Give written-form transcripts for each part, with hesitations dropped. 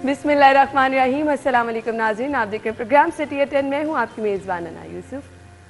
बिस्मिल्लाहिर्रहमानिर्रहीम। अस्सलाम वालेकुम नाज़रीन, आप देख रहे हैं प्रोग्राम सिटी एट 10। मैं हूँ आपकी मेज़बान अना यूसुफ।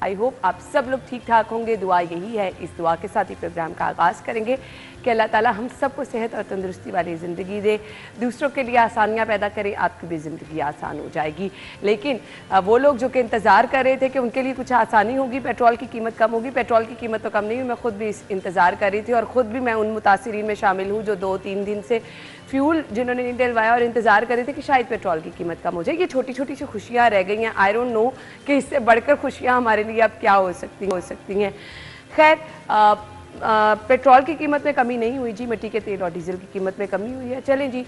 आई होप आप सब लोग ठीक ठाक होंगे। दुआ यही है, इस दुआ के साथ ही प्रोग्राम का आगाज़ करेंगे कि अल्लाह ताला हम सबको सेहत और तंदुरुस्ती वाली ज़िंदगी दे, दूसरों के लिए आसानियाँ पैदा करे, आपकी भी ज़िंदगी आसान हो जाएगी। लेकिन वो लोग जो कि इंतज़ार कर रहे थे कि उनके लिए कुछ आसानी होगी, पेट्रोल की कीमत कम होगी, पेट्रोल की कीमत तो कम नहीं हुई। मैं ख़ुद भी इंतज़ार कर रही थी और ख़ुद भी मैं उन मुतासिरीन में शामिल हूँ जो 2-3 दिन से फ्यूल जिन्होंने नहीं डलवाया और इंतज़ार कर रहे थे कि शायद पेट्रोल की कीमत कम हो जाए। ये छोटी छोटी सी खुशियाँ रह गई हैं। आई डोंट नो कि इससे बढ़कर खुशियाँ हमारे लिए अब क्या हो सकती हैं। खैर, पेट्रोल की कीमत में कमी नहीं हुई जी, मिट्टी के तेल और डीजल की कीमत में कमी हुई है। चलें जी,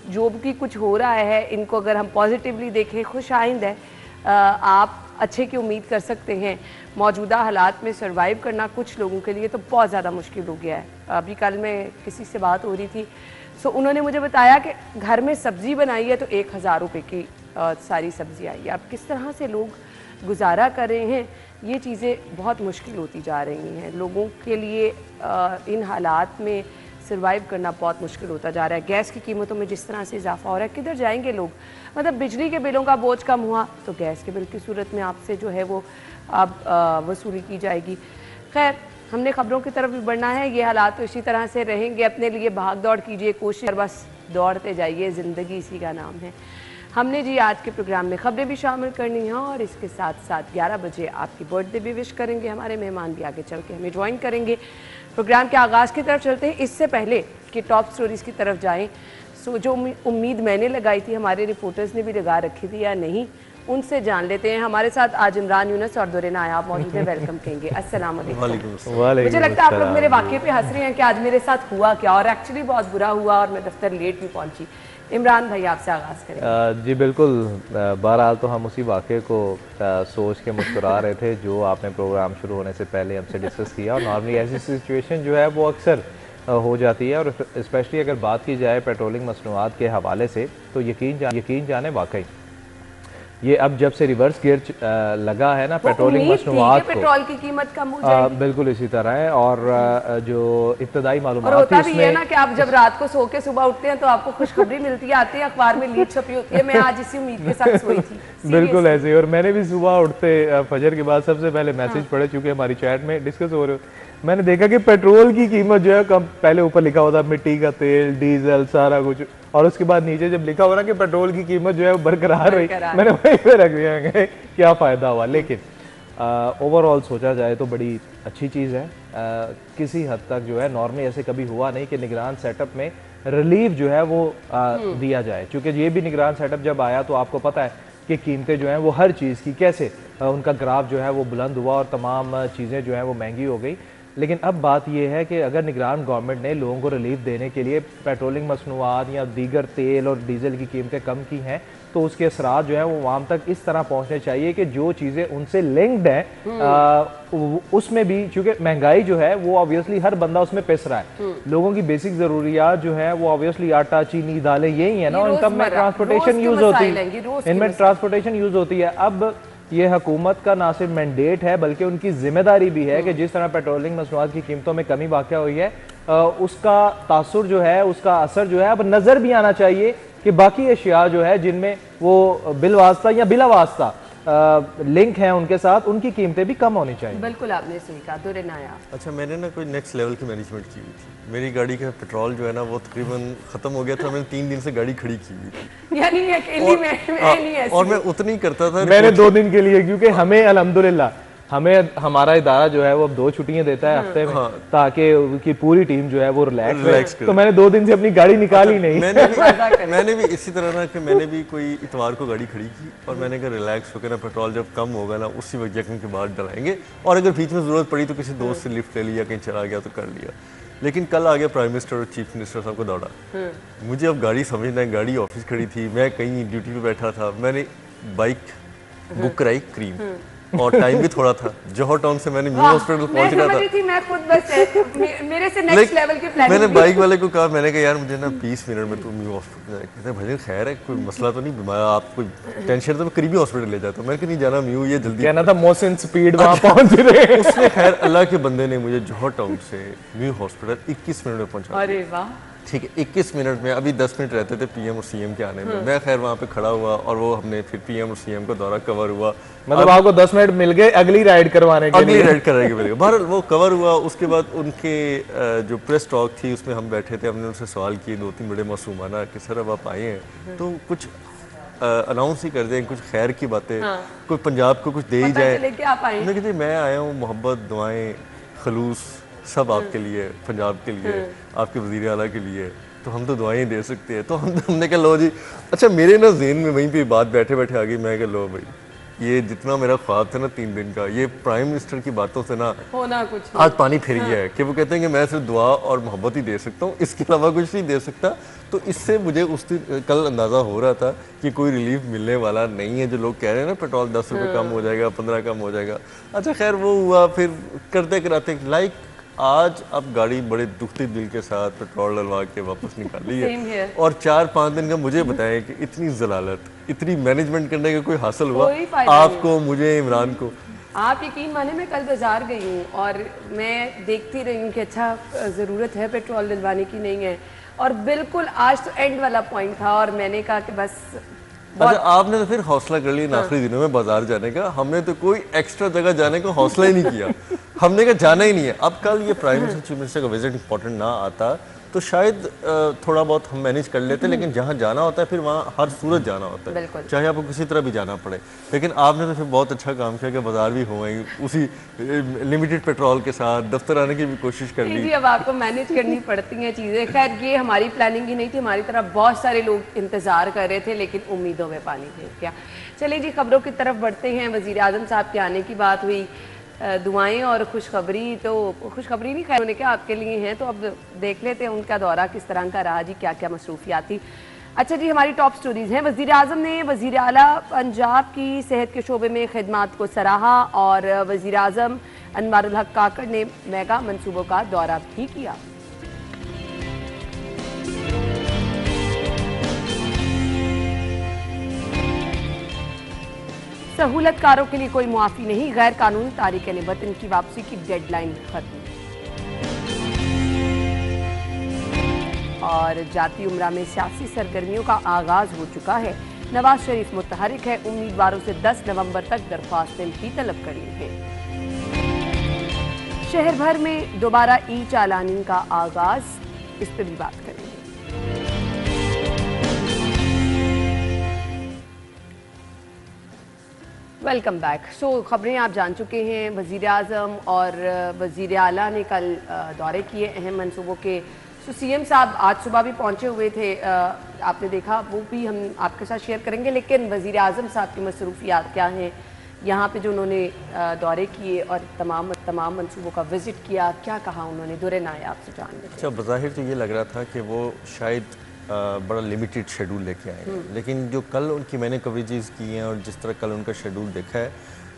जो भी कुछ हो रहा है इनको अगर हम पॉजिटिवली देखें, खुश आइंद है, आप अच्छे की उम्मीद कर सकते हैं। मौजूदा हालात में सर्वाइव करना कुछ लोगों के लिए तो बहुत ज़्यादा मुश्किल हो गया है। अभी कल में किसी से बात हो रही थी, सो उन्होंने मुझे बताया कि घर में सब्ज़ी बनाई है तो 1000 रुपये की सारी सब्ज़ी आई है। अब किस तरह से लोग गुजारा कर रहे हैं, ये चीज़ें बहुत मुश्किल होती जा रही हैं। लोगों के लिए इन हालात में सर्वाइव करना बहुत मुश्किल होता जा रहा है। गैस की कीमतों में जिस तरह से इजाफा हो रहा है, किधर जाएंगे लोग? मतलब बिजली के बिलों का बोझ कम हुआ तो गैस के बिल की सूरत में आपसे जो है वो अब वसूली की जाएगी। खैर, हमने ख़बरों की तरफ भी बढ़ना है। ये हालात तो इसी तरह से रहेंगे। अपने लिए भाग दौड़ कीजिए, कोशिश बस दौड़ते जाइए, ज़िंदगी इसी का नाम है। हमने जी आज के प्रोग्राम में ख़बरें भी शामिल करनी हैं और इसके साथ साथ 11 बजे आपकी बर्थडे भी विश करेंगे। हमारे मेहमान भी आगे चल के हमें ज्वाइन करेंगे। प्रोग्राम के आगाज़ की तरफ चलते हैं। इससे पहले कि टॉप स्टोरीज़ की तरफ जाएँ, सो जो उम्मीद मैंने लगाई थी, हमारे रिपोर्टर्स ने भी लगा रखी थी या नहीं, उनसे जान लेते हैं। हमारे साथ आज इमरान यूनुस और दुरे नायाब मौजूद हैं। वेलकम कहेंगे। अस्सलाम वालेकुम। मुझे लगता है आप लोग मेरे वाक़े पे हंस रहे हैं कि आज मेरे साथ हुआ क्या, और एक्चुअली बहुत बुरा हुआ और मैं दफ्तर लेट भी पहुंची। इमरान भाई, आपसे आगाज़ करें। जी बिल्कुल, बहरहाल तो हम उसी वाक़े को सोच के मुस्कुरा रहे थे जो आपने प्रोग्राम शुरू होने से पहले हमसे डिस्कस किया। और नॉर्मली ऐसी सिचुएशन जो है वो अक्सर हो जाती है, और स्पेशली अगर बात की जाए पेट्रोलिंग मसनूआत के हवाले से, तो यकीन जाने वाकई ये अब जब से रिवर्स गियर लगा है ना पेट्रोलिंग मसनूआत को, पेट्रोल की कीमत कम हो जाएगी। बिल्कुल इसी तरह है। और जो इब्तदाई मालूमात होता भी है ना कि आप जब रात को सो के सुबह उठते हैं तो आपको खुशखबरी मिलती है, आती है अखबार में लीड छपी होती है। मैं आज इसी उम्मीद के साथ सोई थी। बिल्कुल ऐसे ही। और मैंने भी सुबह उठते फजर के बाद सबसे पहले मैसेज पढ़े, चूंकि हमारी चैट में डिस्कस हो रहे हो, मैंने देखा कि पेट्रोल की कीमत जो है कम, पहले ऊपर लिखा होता मिट्टी का तेल, डीजल, सारा कुछ, और उसके बाद नीचे जब लिखा हो रहा कि पेट्रोल की कीमत जो है वो बरकरार रही, मैंने वहीं पे रख दिया क्या फ़ायदा हुआ। लेकिन ओवरऑल सोचा जाए तो बड़ी अच्छी चीज़ है। किसी हद तक जो है नॉर्मली ऐसे कभी हुआ नहीं कि निगरान सेटअप में रिलीफ जो है वो दिया जाए, क्योंकि ये भी निगरान सेटअप जब आया तो आपको पता है कि कीमतें जो हैं वो हर चीज़ की कैसे उनका ग्राफ जो है वो बुलंद हुआ और तमाम चीज़ें जो हैं वो महंगी हो गई। लेकिन अब बात यह है कि अगर निगरान गवर्नमेंट ने लोगों को रिलीफ देने के लिए पेट्रोलिंग मसनूआत या दीगर तेल और डीजल की कीमतें कम की हैं, तो उसके असरात जो हैं वो आवाम तक इस तरह पहुंचने चाहिए कि जो चीज़ें उनसे लिंक्ड हैं उसमें भी, चूँकि महंगाई जो है वो ऑब्वियसली हर बंदा उसमें पिस रहा है। लोगों की बेसिक ज़रूरियात जो है वो ऑब्वियसली आटा, चीनी, दालें यही है ना, इनका में ट्रांसपोर्टेशन यूज़ होती है, इनमें ट्रांसपोर्टेशन यूज़ होती है। अब ये हुकूमत का ना सिर्फ मैंडेट है बल्कि उनकी जिम्मेदारी भी है कि जिस तरह पेट्रोलिंग मसनूआत की कीमतों में कमी वाक़या हुई है, उसका तासुर जो है, उसका असर जो है अब नज़र भी आना चाहिए कि बाकी अशिया जो है जिनमें वो बिलवास्ता या बिला वास्ता लिंक है उनके साथ, उनकी कीमतें भी कम होनी चाहिए। बिल्कुल आपने सही कहा। दुरे नाया, अच्छा, मैंने ना कोई नेक्स्ट लेवल की मैनेजमेंट की हुई थी। मेरी गाड़ी का पेट्रोल जो है ना वो तकरीबन ख़त्म हो गया था। मैंने 3 दिन से गाड़ी खड़ी की हुई थी, यानी अकेली में नहीं ऐसी। और मैं उतनी करता था मैंने 2 दिन के लिए, क्योंकि हमें अल्हम्दुलिल्लाह हमारा इदारा जो है वो अब 2 छुट्टियां देता है हफ्ते में, ताकि उनकी पूरी टीम जो है वो रिलैक्स करे। तो मैंने 2 दिन से अपनी गाड़ी निकाली नहीं। मैंने भी इसी तरह ना कि मैंने भी कोई इतवार को गाड़ी खड़ी की और मैंने कहा रिलैक्स होकर ना पेट्रोल जब कम होगा ना उसी वक्त यकीन के बाद डलाएंगे, और अगर बीच में ज़रूरत पड़ी तो किसी दोस्त से लिफ्ट ले लिया, कहीं चला गया तो कर लिया। लेकिन कल आ गया प्राइम मिनिस्टर और चीफ मिनिस्टर साहब को दौड़ा। मुझे अब गाड़ी समझना है, गाड़ी ऑफिस खड़ी थी, मैं कहीं ड्यूटी पे बैठा था, मैंने बाइक बुक कराई क्रीम, और टाइम भी थोड़ा था। जौहर टाउन से मैंने न्यू हॉस्पिटल पहुंच रहा था। मैं खुद बस मेरे से नेक्स्ट लेवल की प्लानिंग। मैंने बाइक वाले को कहा, मैंने कहा यार मुझे ना 20 मिनट में तुम न्यू हॉस्पिटल जाए। कहते भाई खैर है, कोई मसला तो नहीं, आप कोई टेंशन तो मैं करीबी हॉस्पिटल ले जाता हूँ। मैंने कहा नहीं जाना म्यू, ये जल्दी कहना था मोहसिन स्पीड वहां पहुंच रहे। उसने खैर अल्लाह के बंदे ने मुझे जौहर टाउन से न्यू हॉस्पिटल 21 मिनट में पहुंचा। अरे वाह, ठीक है 21 मिनट में, अभी 10 मिनट रहते थे पीएम और सीएम के आने में। मैं खैर वहाँ पे खड़ा हुआ और वो हमने फिर पीएम और सीएम का दौरा कवर हुआ। मतलब आपको 10 मिनट मिल गए अगली राइड करवाने के लिए? अगली राइड कराने के लिए बहरहाल वो कवर हुआ। उसके बाद उनके जो प्रेस टॉक थी उसमें हम बैठे थे, हमने उनसे सवाल किए 2-3 बड़े मासूमाना कि सर अब आप आए हैं तो कुछ अनाउंस ही कर दें, कुछ खैर की बातें, कोई पंजाब को कुछ दे ही जाए। मैं कहती मैं आया हूँ, मोहब्बत, दुआएं, खलूस सब आपके लिए, पंजाब के लिए, आपके वज़ीर आला के लिए, तो हम तो दुआएं दे सकते हैं। तो हमने कहा लो जी। अच्छा मेरे ना ज़हन में वहीं पे बात बैठे बैठे आ गई। मैं कहा लो भाई ये जितना मेरा ख्वाब था ना 3 दिन का, ये प्राइम मिनिस्टर की बातों से ना होना कुछ आज पानी फिर गया है कि वो कहते हैं कि मैं सिर्फ दुआ और मोहब्बत ही दे सकता हूँ, इसके अलावा कुछ नहीं दे सकता। तो इससे मुझे उस दिन कल अंदाज़ा हो रहा था कि कोई रिलीफ मिलने वाला नहीं है। जो लोग कह रहे हैं ना पेट्रोल 10 रुपये कम हो जाएगा, 15 कम हो जाएगा। अच्छा खैर वो हुआ, फिर करते कराते लाइक आज अब गाड़ी बड़े दुखती दिल के साथ पेट्रोल डलवा के वापस निकाली है। और 4-5 दिन का मुझे बताएं कि इतनी जलालत, इतनी मैनेजमेंट करने का कोई हासिल हुआ आपको, मुझे, इमरान को? आप यकीन माने मैं कल बाजार गई हूँ और मैं देखती रही हूँ कि अच्छा ज़रूरत है पेट्रोल डलवाने की, नहीं है। और बिल्कुल आज तो एंड वाला पॉइंट था और मैंने कहा कि बस। अच्छा आपने तो फिर हौसला कर लिया आखिरी दिनों में बाजार जाने का। हमने तो कोई एक्स्ट्रा जगह जाने का हौसला ही नहीं किया। हमने कहा जाना ही नहीं है। अब कल ये प्राइम मिनिस्टर, चीफ मिनिस्टर का विजिट इंपॉर्टेंट ना आता तो शायद थोड़ा बहुत हम मैनेज कर लेते, लेकिन जहाँ जाना होता है फिर वहाँ हर सूरत जाना होता है, चाहे आपको किसी तरह भी जाना पड़े। लेकिन आपने तो फिर बहुत अच्छा काम किया कि बाजार भी हो गई उसी लिमिटेड पेट्रोल के साथ, दफ्तर आने की भी कोशिश कर ली। जी अब आपको मैनेज करनी पड़ती हैं चीज़ें। खैर ये हमारी प्लानिंग ही नहीं थी, हमारी तरफ बहुत सारे लोग इंतज़ार कर रहे थे लेकिन उम्मीदों में पानी फेर गया। चलिए जी खबरों की तरफ बढ़ते हैं। वज़ीर आज़म साहब के आने की बात हुई, दुआएं और खुशखबरी। तो खुशखबरी नहीं खैर उन्होंने क्या आपके लिए हैं, तो अब देख लेते हैं उनका दौरा किस तरह का रहा जी, क्या क्या मसरूफियात थी। अच्छा जी हमारी टॉप स्टोरीज हैं। वज़ीर आज़म ने वज़ीर आला पंजाब की सेहत के शोबे में खिदमात को सराहा और वज़ीर आज़म अनवारुल हक काकड़ ने मेगा मनसूबों का दौरा भी किया। सहूलतकारों के लिए कोई मुआफ़ी नहीं, गैर कानूनी तारीक़ वतन की वापसी की डेडलाइन खत्म। और जाती उम्रा में सियासी सरगर्मियों का आगाज हो चुका है। नवाज शरीफ मुतहरिक है, उम्मीदवारों से 10 नवंबर तक दरख्वास्तें भी तलब करनी है। शहर भर में दोबारा ई चालानी का आगाज, इस पर भी बात करेंगे। Welcome back. सो खबरें आप जान चुके हैं। वज़ीर आज़म और वज़ीर आला ने कल दौरे किए अहम मनसूबों के। तो सीएम साहब आज सुबह भी पहुंचे हुए थे, आपने देखा, वो भी हम आपके साथ शेयर करेंगे। लेकिन वज़ीर आज़म साहब की मसरूफियात क्या हैं यहाँ पे जो उन्होंने दौरे किए और तमाम मनसूबों का विज़िट किया, क्या कहा उन्होंने, दुरे नाए आपसे जान लेते हैं। अच्छा बज़ाहिर तो ये लग रहा था कि वो शायद बड़ा लिमिटेड शेड्यूल लेके आए हैं, लेकिन जो कल उनकी मैंने कवरेजेस की हैं और जिस तरह कल उनका शेड्यूल देखा है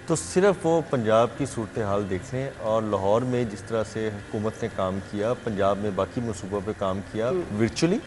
तो सिर्फ वो पंजाब की सूरत हाल देख लें और लाहौर में जिस तरह से हुकूमत ने काम किया, पंजाब में बाकी मनसूबों पे काम किया वर्चुअली,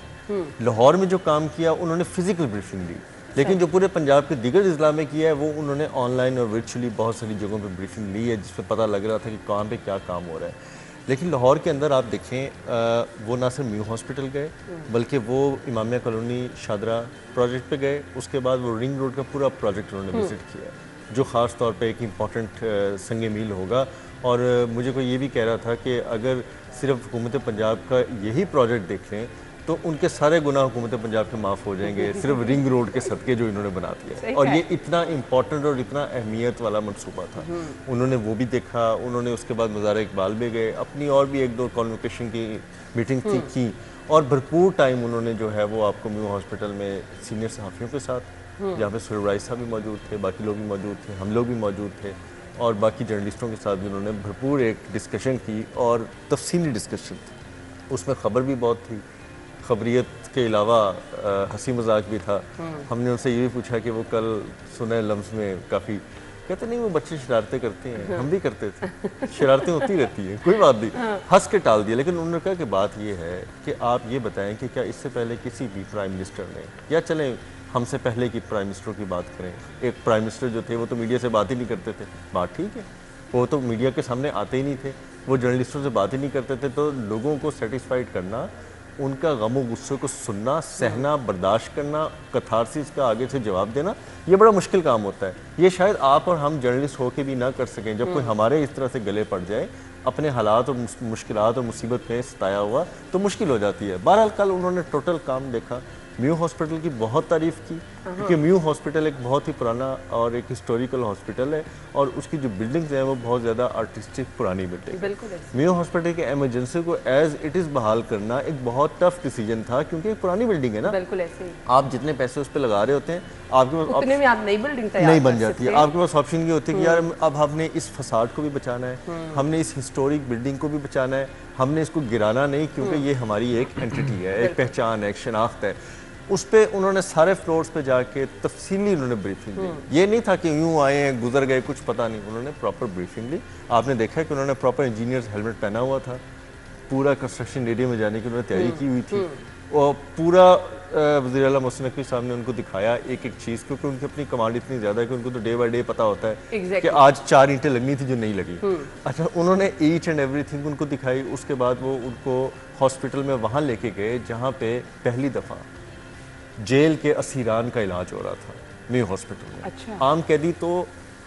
लाहौर में जो काम किया उन्होंने फिजिकल ब्रीफिंग दी, लेकिन जो पूरे पंजाब के दीगर अजला में किया है वो उन्होंने ऑनलाइन और वर्चुअली बहुत सारी जगहों पर ब्रीफिंग ली है, जिसमें पता लग रहा था कि कहाँ पे क्या काम हो रहा है। लेकिन लाहौर के अंदर आप देखें वो ना सिर्फ न्यू हॉस्पिटल गए बल्कि वो इमामिया कॉलोनी शादरा प्रोजेक्ट पे गए, उसके बाद वो रिंग रोड का पूरा प्रोजेक्ट उन्होंने विजिट किया, जो ख़ास तौर पे एक इम्पॉर्टेंट संग मील होगा। और मुझे कोई ये भी कह रहा था कि अगर सिर्फ हुकूमत पंजाब का यही प्रोजेक्ट देख लें तो उनके सारे गुनाह हुकूमत पंजाब के माफ़ हो जाएंगे, सिर्फ रिंग रोड के सदक़े जो इन्होंने बना दिया। और ये इतना इम्पॉर्टेंट और इतना अहमियत वाला मनसूबा था, उन्होंने वो भी देखा। उन्होंने उसके बाद मज़ार इकबाल भी गए, अपनी और भी 1-2 कॉन्वोकेशन की मीटिंग की और भरपूर टाइम उन्होंने जो है वो आपको न्यू हॉस्पिटल में सीनियर सहाफ़ियों के साथ, जहाँ पे सुहेब राइस साहब भी मौजूद थे, बाकी लोग भी मौजूद थे, हम लोग भी मौजूद थे और बाकी जर्नलिस्टों के साथ भी उन्होंने भरपूर एक डिस्कशन की और तफसीली डिस्कशन थी। उसमें ख़बर भी बहुत थी, खबरियत के अलावा हंसी मजाक भी था। हमने उनसे ये भी पूछा कि वो कल सुने लम्स में काफ़ी कहते नहीं वो बच्चे शरारतें करते हैं, हम भी करते थे, शरारतें होती रहती हैं, कोई बात नहीं, हंस के टाल दिया। लेकिन उन्होंने कहा कि बात ये है कि आप ये बताएं कि क्या इससे पहले किसी भी प्राइम मिनिस्टर ने, या चलें हमसे पहले की प्राइम मिनिस्टर की बात करें, एक प्राइम मिनिस्टर जो थे वो तो मीडिया से बात ही नहीं करते थे, बात ठीक है, वो तो मीडिया के सामने आते ही नहीं थे, वो जर्नलिस्टों से बात ही नहीं करते थे। तो लोगों को सेटिस्फाइड करना उनका गमो गुस्से को सुनना, सहना, बर्दाश्त करना, कथारसिस का आगे से जवाब देना, ये बड़ा मुश्किल काम होता है। ये शायद आप और हम जर्नलिस्ट होके भी ना कर सकें। जब कोई हमारे इस तरह से गले पड़ जाए, अपने हालात और मुश्किलात और मुसीबत में सताया हुआ, तो मुश्किल हो जाती है। बहरहाल कल उन्होंने टोटल काम देखा, म्यू हॉस्पिटल की बहुत तारीफ़ की, क्योंकि म्यू हॉस्पिटल एक बहुत ही पुराना और एक हिस्टोरिकल हॉस्पिटल है और उसकी जो बिल्डिंग्स हैं वो बहुत ज़्यादा आर्टिस्टिक पुरानी बिल्डिंग। बिल्कुल। म्यू हॉस्पिटल के इमरजेंसी को एज इट इज़ बहाल करना एक बहुत टफ डिसीजन था, क्योंकि एक पुरानी बिल्डिंग है ना। बिल्कुल ऐसे ही। आप जितने पैसे उस पर लगा रहे होते हैं, आपके पास उतने में आप नई बिल्डिंग तैयार नहीं बन कर जाती है। सकते हैं। आपके पास ऑप्शन ये होती है कि यार अब हमने इस फसाड को भी बचाना है, हमने इस हिस्टोरिक बिल्डिंग को भी बचाना है, हमने इसको गिराना नहीं, क्योंकि ये हमारी एक एंटिटी है, एक पहचान है, एक शनाख्त है। उस पे उन्होंने सारे फ्लोर्स पे जाके तफसीली उन्होंने ब्रीफिंग दी। ये नहीं था कि यूं आए हैं गुजर गए कुछ पता नहीं, उन्होंने प्रॉपर ब्रीफिंग ली। आपने देखा कि उन्होंने प्रॉपर इंजीनियर्स हेलमेट पहना हुआ था, पूरा कंस्ट्रक्शन एरिया में जाने की उन्होंने तैयारी की हुई थी और पूरा वज़ीर आला मोहसिन नकवी साहब ने उनको दिखाया एक एक चीज़, क्योंकि उनकी अपनी कमांड इतनी ज़्यादा है कि उनको तो डे बाय डे पता होता है कि आज 4 ईंटें लगनी थी जो नहीं लगी। अच्छा, उन्होंने ईच एंड एवरीथिंग उनको दिखाई। उसके बाद वो उनको हॉस्पिटल में वहाँ लेके गए जहाँ पे पहली दफ़ा जेल के असीरान का इलाज हो रहा था, म्यू हॉस्पिटल में। अच्छा। आम कैदी तो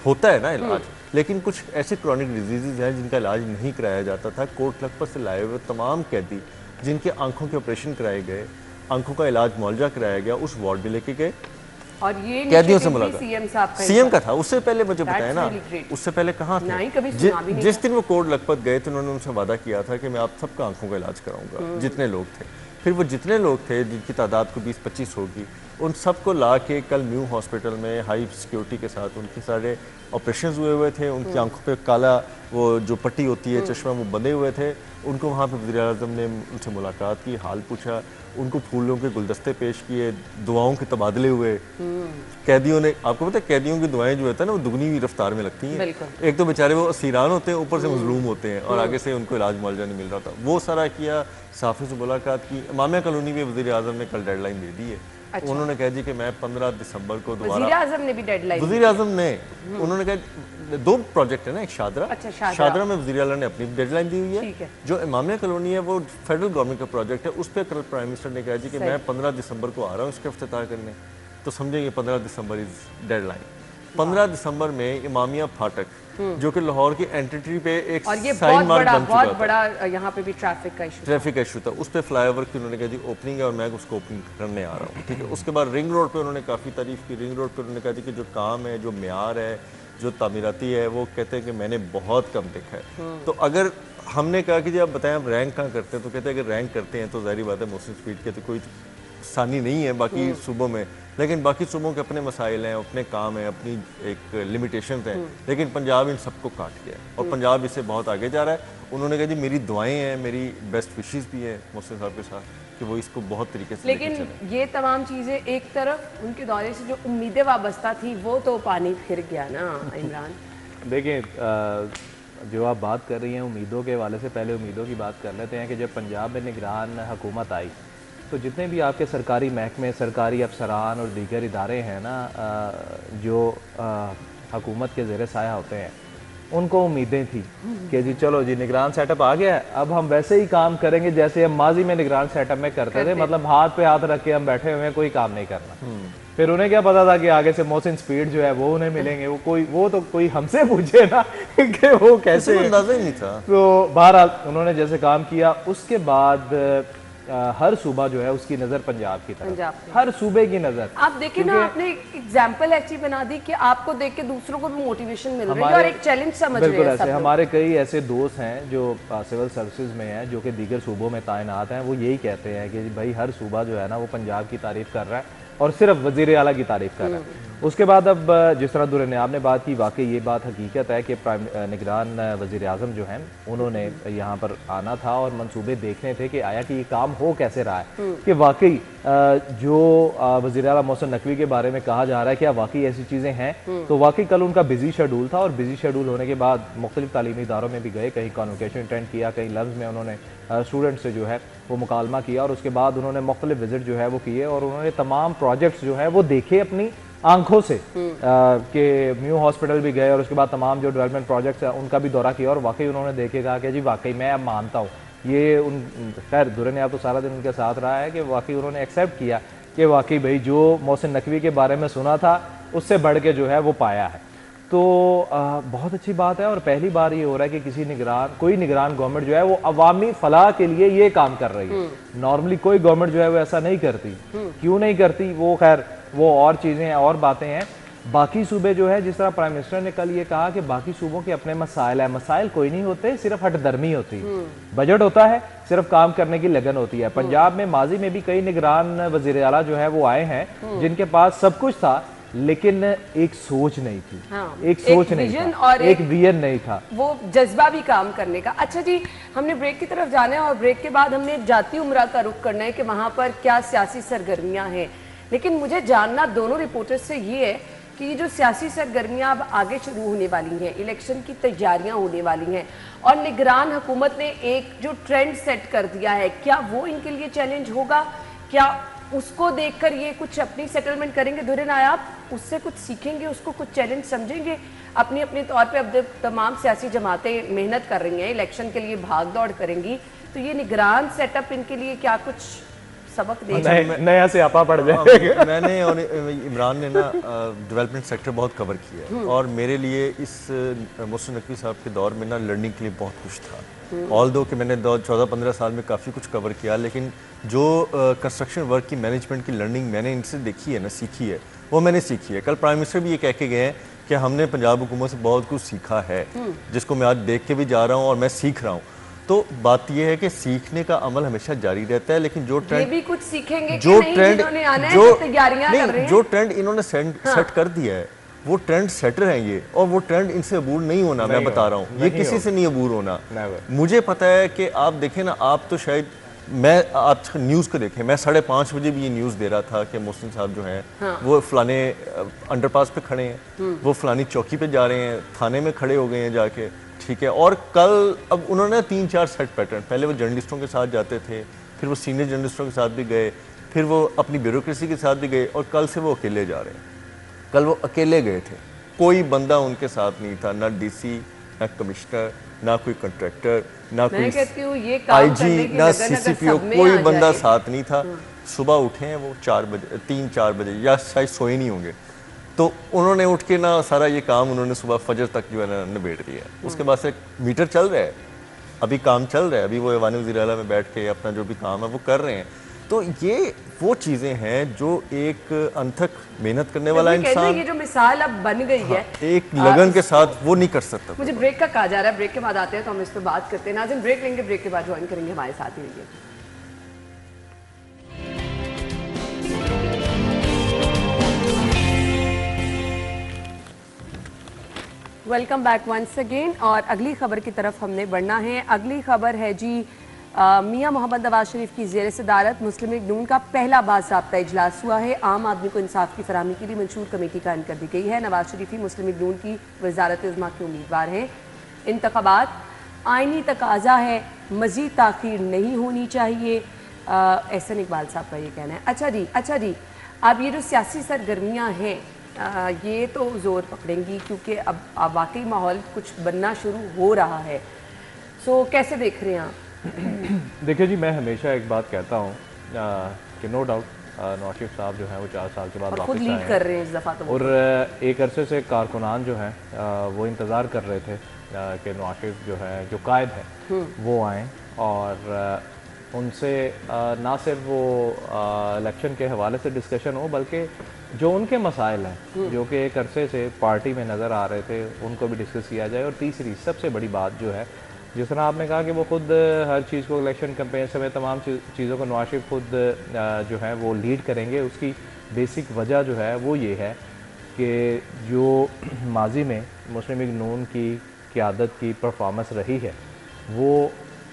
होता है ना इलाज, लेकिन कुछ ऐसे क्रॉनिक डिजीजेज हैं जिनका इलाज नहीं कराया जाता था। कोट लखपत से लाए हुए तमाम कैदी जिनके आंखों के ऑपरेशन कराए गए, आंखों का इलाज मुआवजा कराया गया, उस वार्ड में लेके गए और ये कैदियों से मुलाकात सीएम का था। उससे पहले मुझे बताया ना, उससे पहले कहाँ थे? जिस दिन वो कोट लखपत गए तो उन्होंने उनसे वादा किया था कि मैं आप सबका आंखों का इलाज कराऊंगा, जितने लोग थे। फिर वो जितने लोग थे जिनकी तादाद को 20-25 होगी, उन सबको ला के कल म्यू हॉस्पिटल में हाई सिक्योरिटी के साथ उनके सारे ऑपरेशंस हुए थे। उनकी आंखों पे काला वो जो पट्टी होती है, चश्मा, वो बंधे हुए थे। उनको वहाँ पे वज़ीर आज़म ने उनसे मुलाकात की, हाल पूछा, उनको फूलों के गुलदस्ते पेश किए, दुआओं के तबादले हुए। कैदियों ने, आपको पता है कैदियों की दुआएं जो होता है ना, वो दुगनी हुई रफ्तार में लगती हैं। एक तो बेचारे वो असीरान होते हैं, ऊपर से मजलूम होते हैं और आगे से उनको इलाज मुआवजा नहीं मिल रहा था। वो सारा किया, साफ़ी से मुलाकात की। इमामिया कॉलोनी में वज़ीर आज़म ने कल डेडलाइन दे दी है। अच्छा। उन्होंने कहा जी कि मैं 15 दिसंबर को दोबारा, वज़ीर आज़म ने भी डेडलाइन, वज़ीर आज़म ने, उन्होंने कहा 2 प्रोजेक्ट है ना, एक शादरा। अच्छा, शादरा में वज़ीर आला ने अपनी डेडलाइन दी हुई है। जो इमामिया कॉलोनी है वो फेडरल गवर्नमेंट का प्रोजेक्ट है, उस पर कल प्राइम मिनिस्टर ने कहा जी कि मैं 15 दिसंबर को आ रहा हूँ इसका इफ्तिताह करने। तो समझेंगे 15 दिसंबर इज डेडलाइन। 15 दिसंबर में इमामिया फाटक, जो कि लाहौर की एंट्री पे एक साइन मार्क बन चुका था, बहुत बड़ा यहाँ पे भी ट्रैफिक का इशू था। उस पे फ्लाईओवर की उन्होंने कहा जी ओपनिंग है और मैं उसको ओपनिंग करने आ रहा हूँ, ठीक है। उसके बाद रिंग रोड पे उन्होंने काफ़ी तारीफ की। रिंग रोड पे उन्होंने कहा जी कि जो काम है, जो म्यार है, जो तामीराती है, वो कहते हैं कि मैंने बहुत कम देखा है। तो अगर हमने कहा कि जी आप बताएं आप रैंक कहाँ करते हैं, तो कहते हैं अगर रैंक करते हैं तो ज़ाहिर बात है मोहसिन स्पीड के तो कोई सानी नहीं है बाकी सूबों में, लेकिन बाकी सूबों के अपने मसाइल हैं, अपने काम हैं, अपनी एक लिमिटेशंस हैं, लेकिन पंजाब इन सबको काट गया और पंजाब इससे बहुत आगे जा रहा है। उन्होंने कहा जी मेरी दुआएं हैं, मेरी बेस्ट विशेस भी हैं मोहसिन साहब के साथ कि वो इसको बहुत तरीके से लेकिन ये तमाम चीज़ें एक तरफ, उनके दौरे से जो उम्मीदें वाबस्ता थी वो तो पानी फिर गया ना इमरान। देखिए, जो आप बात कर रही हैं उम्मीदों के हवाले से, पहले उम्मीदों की बात कर लेते हैं कि जब पंजाब में निगरान हुकूमत आई तो जितने भी आपके सरकारी महकमे, सरकारी अफसरान और दीगर इदारे हैं ना, जो हुकूमत के ज़ेर साया होते हैं, उनको उम्मीदें थी कि जी चलो जी निगरान सेटअप आ गया है, अब हम वैसे ही काम करेंगे जैसे हम माजी में निगरान सेटअप में करते थे, मतलब हाथ पे हाथ रख के हम बैठे हुए हैं, कोई काम नहीं करना। फिर उन्हें क्या पता था कि आगे से मोहसिन स्पीड जो है वो उन्हें मिलेंगे, वो तो कोई हमसे पूछे ना कि वो कैसे, अंदाजा ही नहीं था। तो बहरहाल उन्होंने जैसे काम किया, उसके बाद हर सूबा जो है उसकी नज़र पंजाब की तरफ, हर सूबे की नज़र। आप देखिए ना, आपने एक एग्जाम्पल ऐसी बना दी कि आपको देख के दूसरों को भी मोटिवेशन मिल रही है और एक चैलेंज समझ रहे हैं। बिल्कुल ऐसे हमारे कई ऐसे दोस्त हैं जो सिविल सर्विसेज में हैं, जो कि दीगर सूबों में तैनात हैं, वो यही कहते हैं कि भाई हर सूबा जो है ना वो पंजाब की तारीफ कर रहा है और सिर्फ वज़ीर आला की तारीफ कर रहा है। उसके बाद अब जिस तरह दुर्नियाब ने बात की, वाकई ये बात हकीकत है कि निगरान वज़ीर आज़म जो हैं उन्होंने यहाँ पर आना था और मंसूबे देखने थे कि आया कि ये काम हो कैसे रहा है, कि वाकई जो वज़ीर आला मोहसिन नकवी के बारे में कहा जा रहा है क्या वाकई ऐसी चीज़ें हैं। तो वाकई कल उनका बिजी शेड्यूल था और बिजी शेड्यूल होने के बाद मुख्तलिफ तालीमी इदारों में भी गए, कहीं कॉन्वोकेशन अटेंड किया, कहीं लफ्ज़ में उन्होंने स्टूडेंट से जो है वो मुकालमा किया और उसके बाद उन्होंने मुख्तलिफ विजिट जो है वो किए और उन्होंने तमाम प्रोजेक्ट्स जो है वो देखे अपनी आंखों से, कि म्यू हॉस्पिटल भी गए और उसके बाद तमाम जो डेवलपमेंट प्रोजेक्ट्स हैं उनका भी दौरा किया और वाकई उन्होंने देखे, कहा कि जी वाकई मैं अब मानता हूँ ये उन खैर दुर्रे ने आप तो सारा दिन उनके साथ रहा है कि वाकई उन्होंने एक्सेप्ट किया कि वाकई भाई जो मोहसिन नकवी के बारे में सुना था उससे बढ़ के जो है वो पाया है। तो बहुत अच्छी बात है और पहली बार ये हो रहा है कि कोई निगरान गवर्नमेंट जो है वो अवामी फलाह के लिए ये काम कर रही है। नॉर्मली कोई गवर्नमेंट जो है वो ऐसा नहीं करती। क्यों नहीं करती वो खैर वो और चीज़ें हैं और बातें हैं। बाकी सूबे जो है जिस तरह प्राइम मिनिस्टर ने कल ये कहा कि बाकी सूबों के अपने मसाइल है, मसाइल कोई नहीं होते, सिर्फ हटदर्मी होती है। बजट होता है, सिर्फ काम करने की लगन होती है। पंजाब में माजी में भी कई निगरान वजीर आला जो है वो आए हैं जिनके पास सब कुछ था लेकिन एक सोच नहीं थी। एक सोच नहीं था और एक विजन नहीं था, वो जज्बा भी काम करने का। अच्छा जी, हमने ब्रेक की तरफ जाना है और ब्रेक के बाद हमने जाती उम्रा का रुख करना है कि वहां पर क्या सियासी सरगर्मियां हैं। लेकिन मुझे जानना दोनों रिपोर्टर्स से ये है कि ये जो सियासी सरगर्मियां अब आगे शुरू होने वाली हैं, इलेक्शन की तैयारियां होने वाली हैं और निगरान हुकूमत ने एक जो ट्रेंड सेट कर दिया है, क्या वो इनके लिए चैलेंज होगा? क्या उसको देखकर ये कुछ अपनी सेटलमेंट करेंगे? दुर्रे नायाब उससे कुछ सीखेंगे, उसको कुछ चैलेंज समझेंगे? अपने अपने तौर पे अब तमाम सियासी जमातें मेहनत कर रही हैं, इलेक्शन के लिए भाग दौड़ करेंगी, तो ये निगरान सेटअप इनके लिए क्या कुछ सबक देगा? नया से आपा पड़ जाएगा। मैंने और इमरान ने ना डेवलपमेंट सेक्टर बहुत कवर किया है और मेरे लिए इस मोहसिन नकवी साहब के दौर में ना लर्निंग के लिए बहुत कुछ था। ऑल दो कि मैंने 14-15 साल में काफ़ी कुछ कवर किया, लेकिन जो कंस्ट्रक्शन वर्क की मैनेजमेंट की लर्निंग मैंने इनसे देखी है ना, सीखी है, वो मैंने सीखी है। कल प्राइम मिनिस्टर भी ये कह के गए हैं कि हमने पंजाब हुकूमत से बहुत कुछ सीखा है, जिसको मैं आज देख के भी जा रहा हूँ और मैं सीख रहा हूँ। तो बात यह है कि सीखने का अमल हमेशा जारी रहता है, लेकिन जो ट्रेंड भी कुछ सीखेंगे जो ट्रेंड जो ट्रेंड इन्होंने सेट कर दिया है वो ट्रेंड सेटर हैं ये, और वो ट्रेंड इनसे अबूर नहीं होना। मैं बता रहा हूँ, ये किसी से नहीं अबूर होना। मुझे पता है कि आप देखें ना, आप तो शायद आप न्यूज़ को देखें, मैं 5:30 बजे भी ये न्यूज़ दे रहा था कि मोहसिन साहब जो हैं वो फलाने अंडरपास पे खड़े हैं, वो फलानी चौकी पे जा रहे हैं, थाने में खड़े हो गए हैं जाके, ठीक है। और कल अब उन्होंने 3-4 सेट पैटर्न, पहले वो जर्नलिस्टों के साथ जाते थे, फिर वो सीनियर जर्नलिस्टों के साथ भी गए, फिर वो अपनी ब्यूरोक्रेसी के साथ भी गए, और कल से वो अकेले जा रहे हैं। कल वो अकेले गए थे, कोई बंदा उनके साथ नहीं था, ना डीसी, ना कमिश्नर, ना कोई कॉन्ट्रैक्टर, ना कोई आईजी, ना सीसीपीओ, कोई बंदा साथ नहीं था। सुबह उठे हैं वो 3-4 बजे, या शायद सोए नहीं होंगे, तो उन्होंने उठ के ना सारा ये काम उन्होंने सुबह फजर तक जो है ना निबेड़ दिया। उसके बाद से मीटर चल रहा है, अभी काम चल रहा है, अभी वो ऐवान वज़ीर आला में बैठ के अपना जो भी काम है वो कर रहे हैं। तो ये वो चीज़ें हैं जो एक अनथक मेहनत करने वाला इंसान, ये जो मिसाल अब बन गई है एक लगन के साथ, वो नहीं कर सकता। मुझे ब्रेक का कहा जा रहा है, ब्रेक के बाद आते हैं तो हम इस पर बात करते हैं। नाज़रीन ब्रेक लेंगे, ब्रेक के बाद ज्वाइन करेंगे, हमारे साथ ही रहिए। Welcome back once again. और अगली खबर की तरफ हमने बढ़ना है। अगली खबर है जी, मियां मोहम्मद नवाज शरीफ की ज़ेर सदारत मुस्लिम लीग नून का पहला बाज़ाब्ता इजलास हुआ है। आम आदमी को इंसाफ की फराहमी के लिए मंशूर कमेटी कायम कर दी गई है। नवाज शरीफ ही मुस्लिम लीग नून की वज़ारत इज़्मा के उम्मीदवार हैं। इंतखाबात आइनी तकाजा है, मज़ीद ताख़ीर नहीं होनी चाहिए, एहसन इकबाल साहब का ये कहना है। अच्छा जी, अब ये जो सियासी सरगर्मियाँ हैं ये तो ज़ोर पकड़ेंगी क्योंकि अब वाकई माहौल कुछ बनना शुरू हो रहा है। सो कैसे देख रहे हैं आप? देखिए जी, मैं हमेशा एक बात कहता हूँ कि नो डाउट नवाज शरीफ साहब जो हैं वो 4 साल के बाद वापस खुद लीड कर रहे हैं इस दफ़ा तो, और एक अरसे से कारकुनान जो हैं वो इंतज़ार कर रहे थे कि नवाज शरीफ जो है, जो कायद है, वो आएँ और उनसे ना सिर्फ वो इलेक्शन के हवाले से डिस्कशन हो, बल्कि जो उनके मसाइल हैं जो कि एक अरसे से पार्टी में नज़र आ रहे थे उनको भी डिस्कस किया जाए। और तीसरी सबसे बड़ी बात जो है, जिस तरह आपने कहा कि वो खुद हर चीज़ को इलेक्शन कैंपेन समय तमाम चीज़ों को नवाज शरीफ खुद जो है वो लीड करेंगे, उसकी बेसिक वजह जो है वो ये है कि जो माजी में मुस्लिम लीग नून की क़यादत की परफॉर्मेंस रही है, वो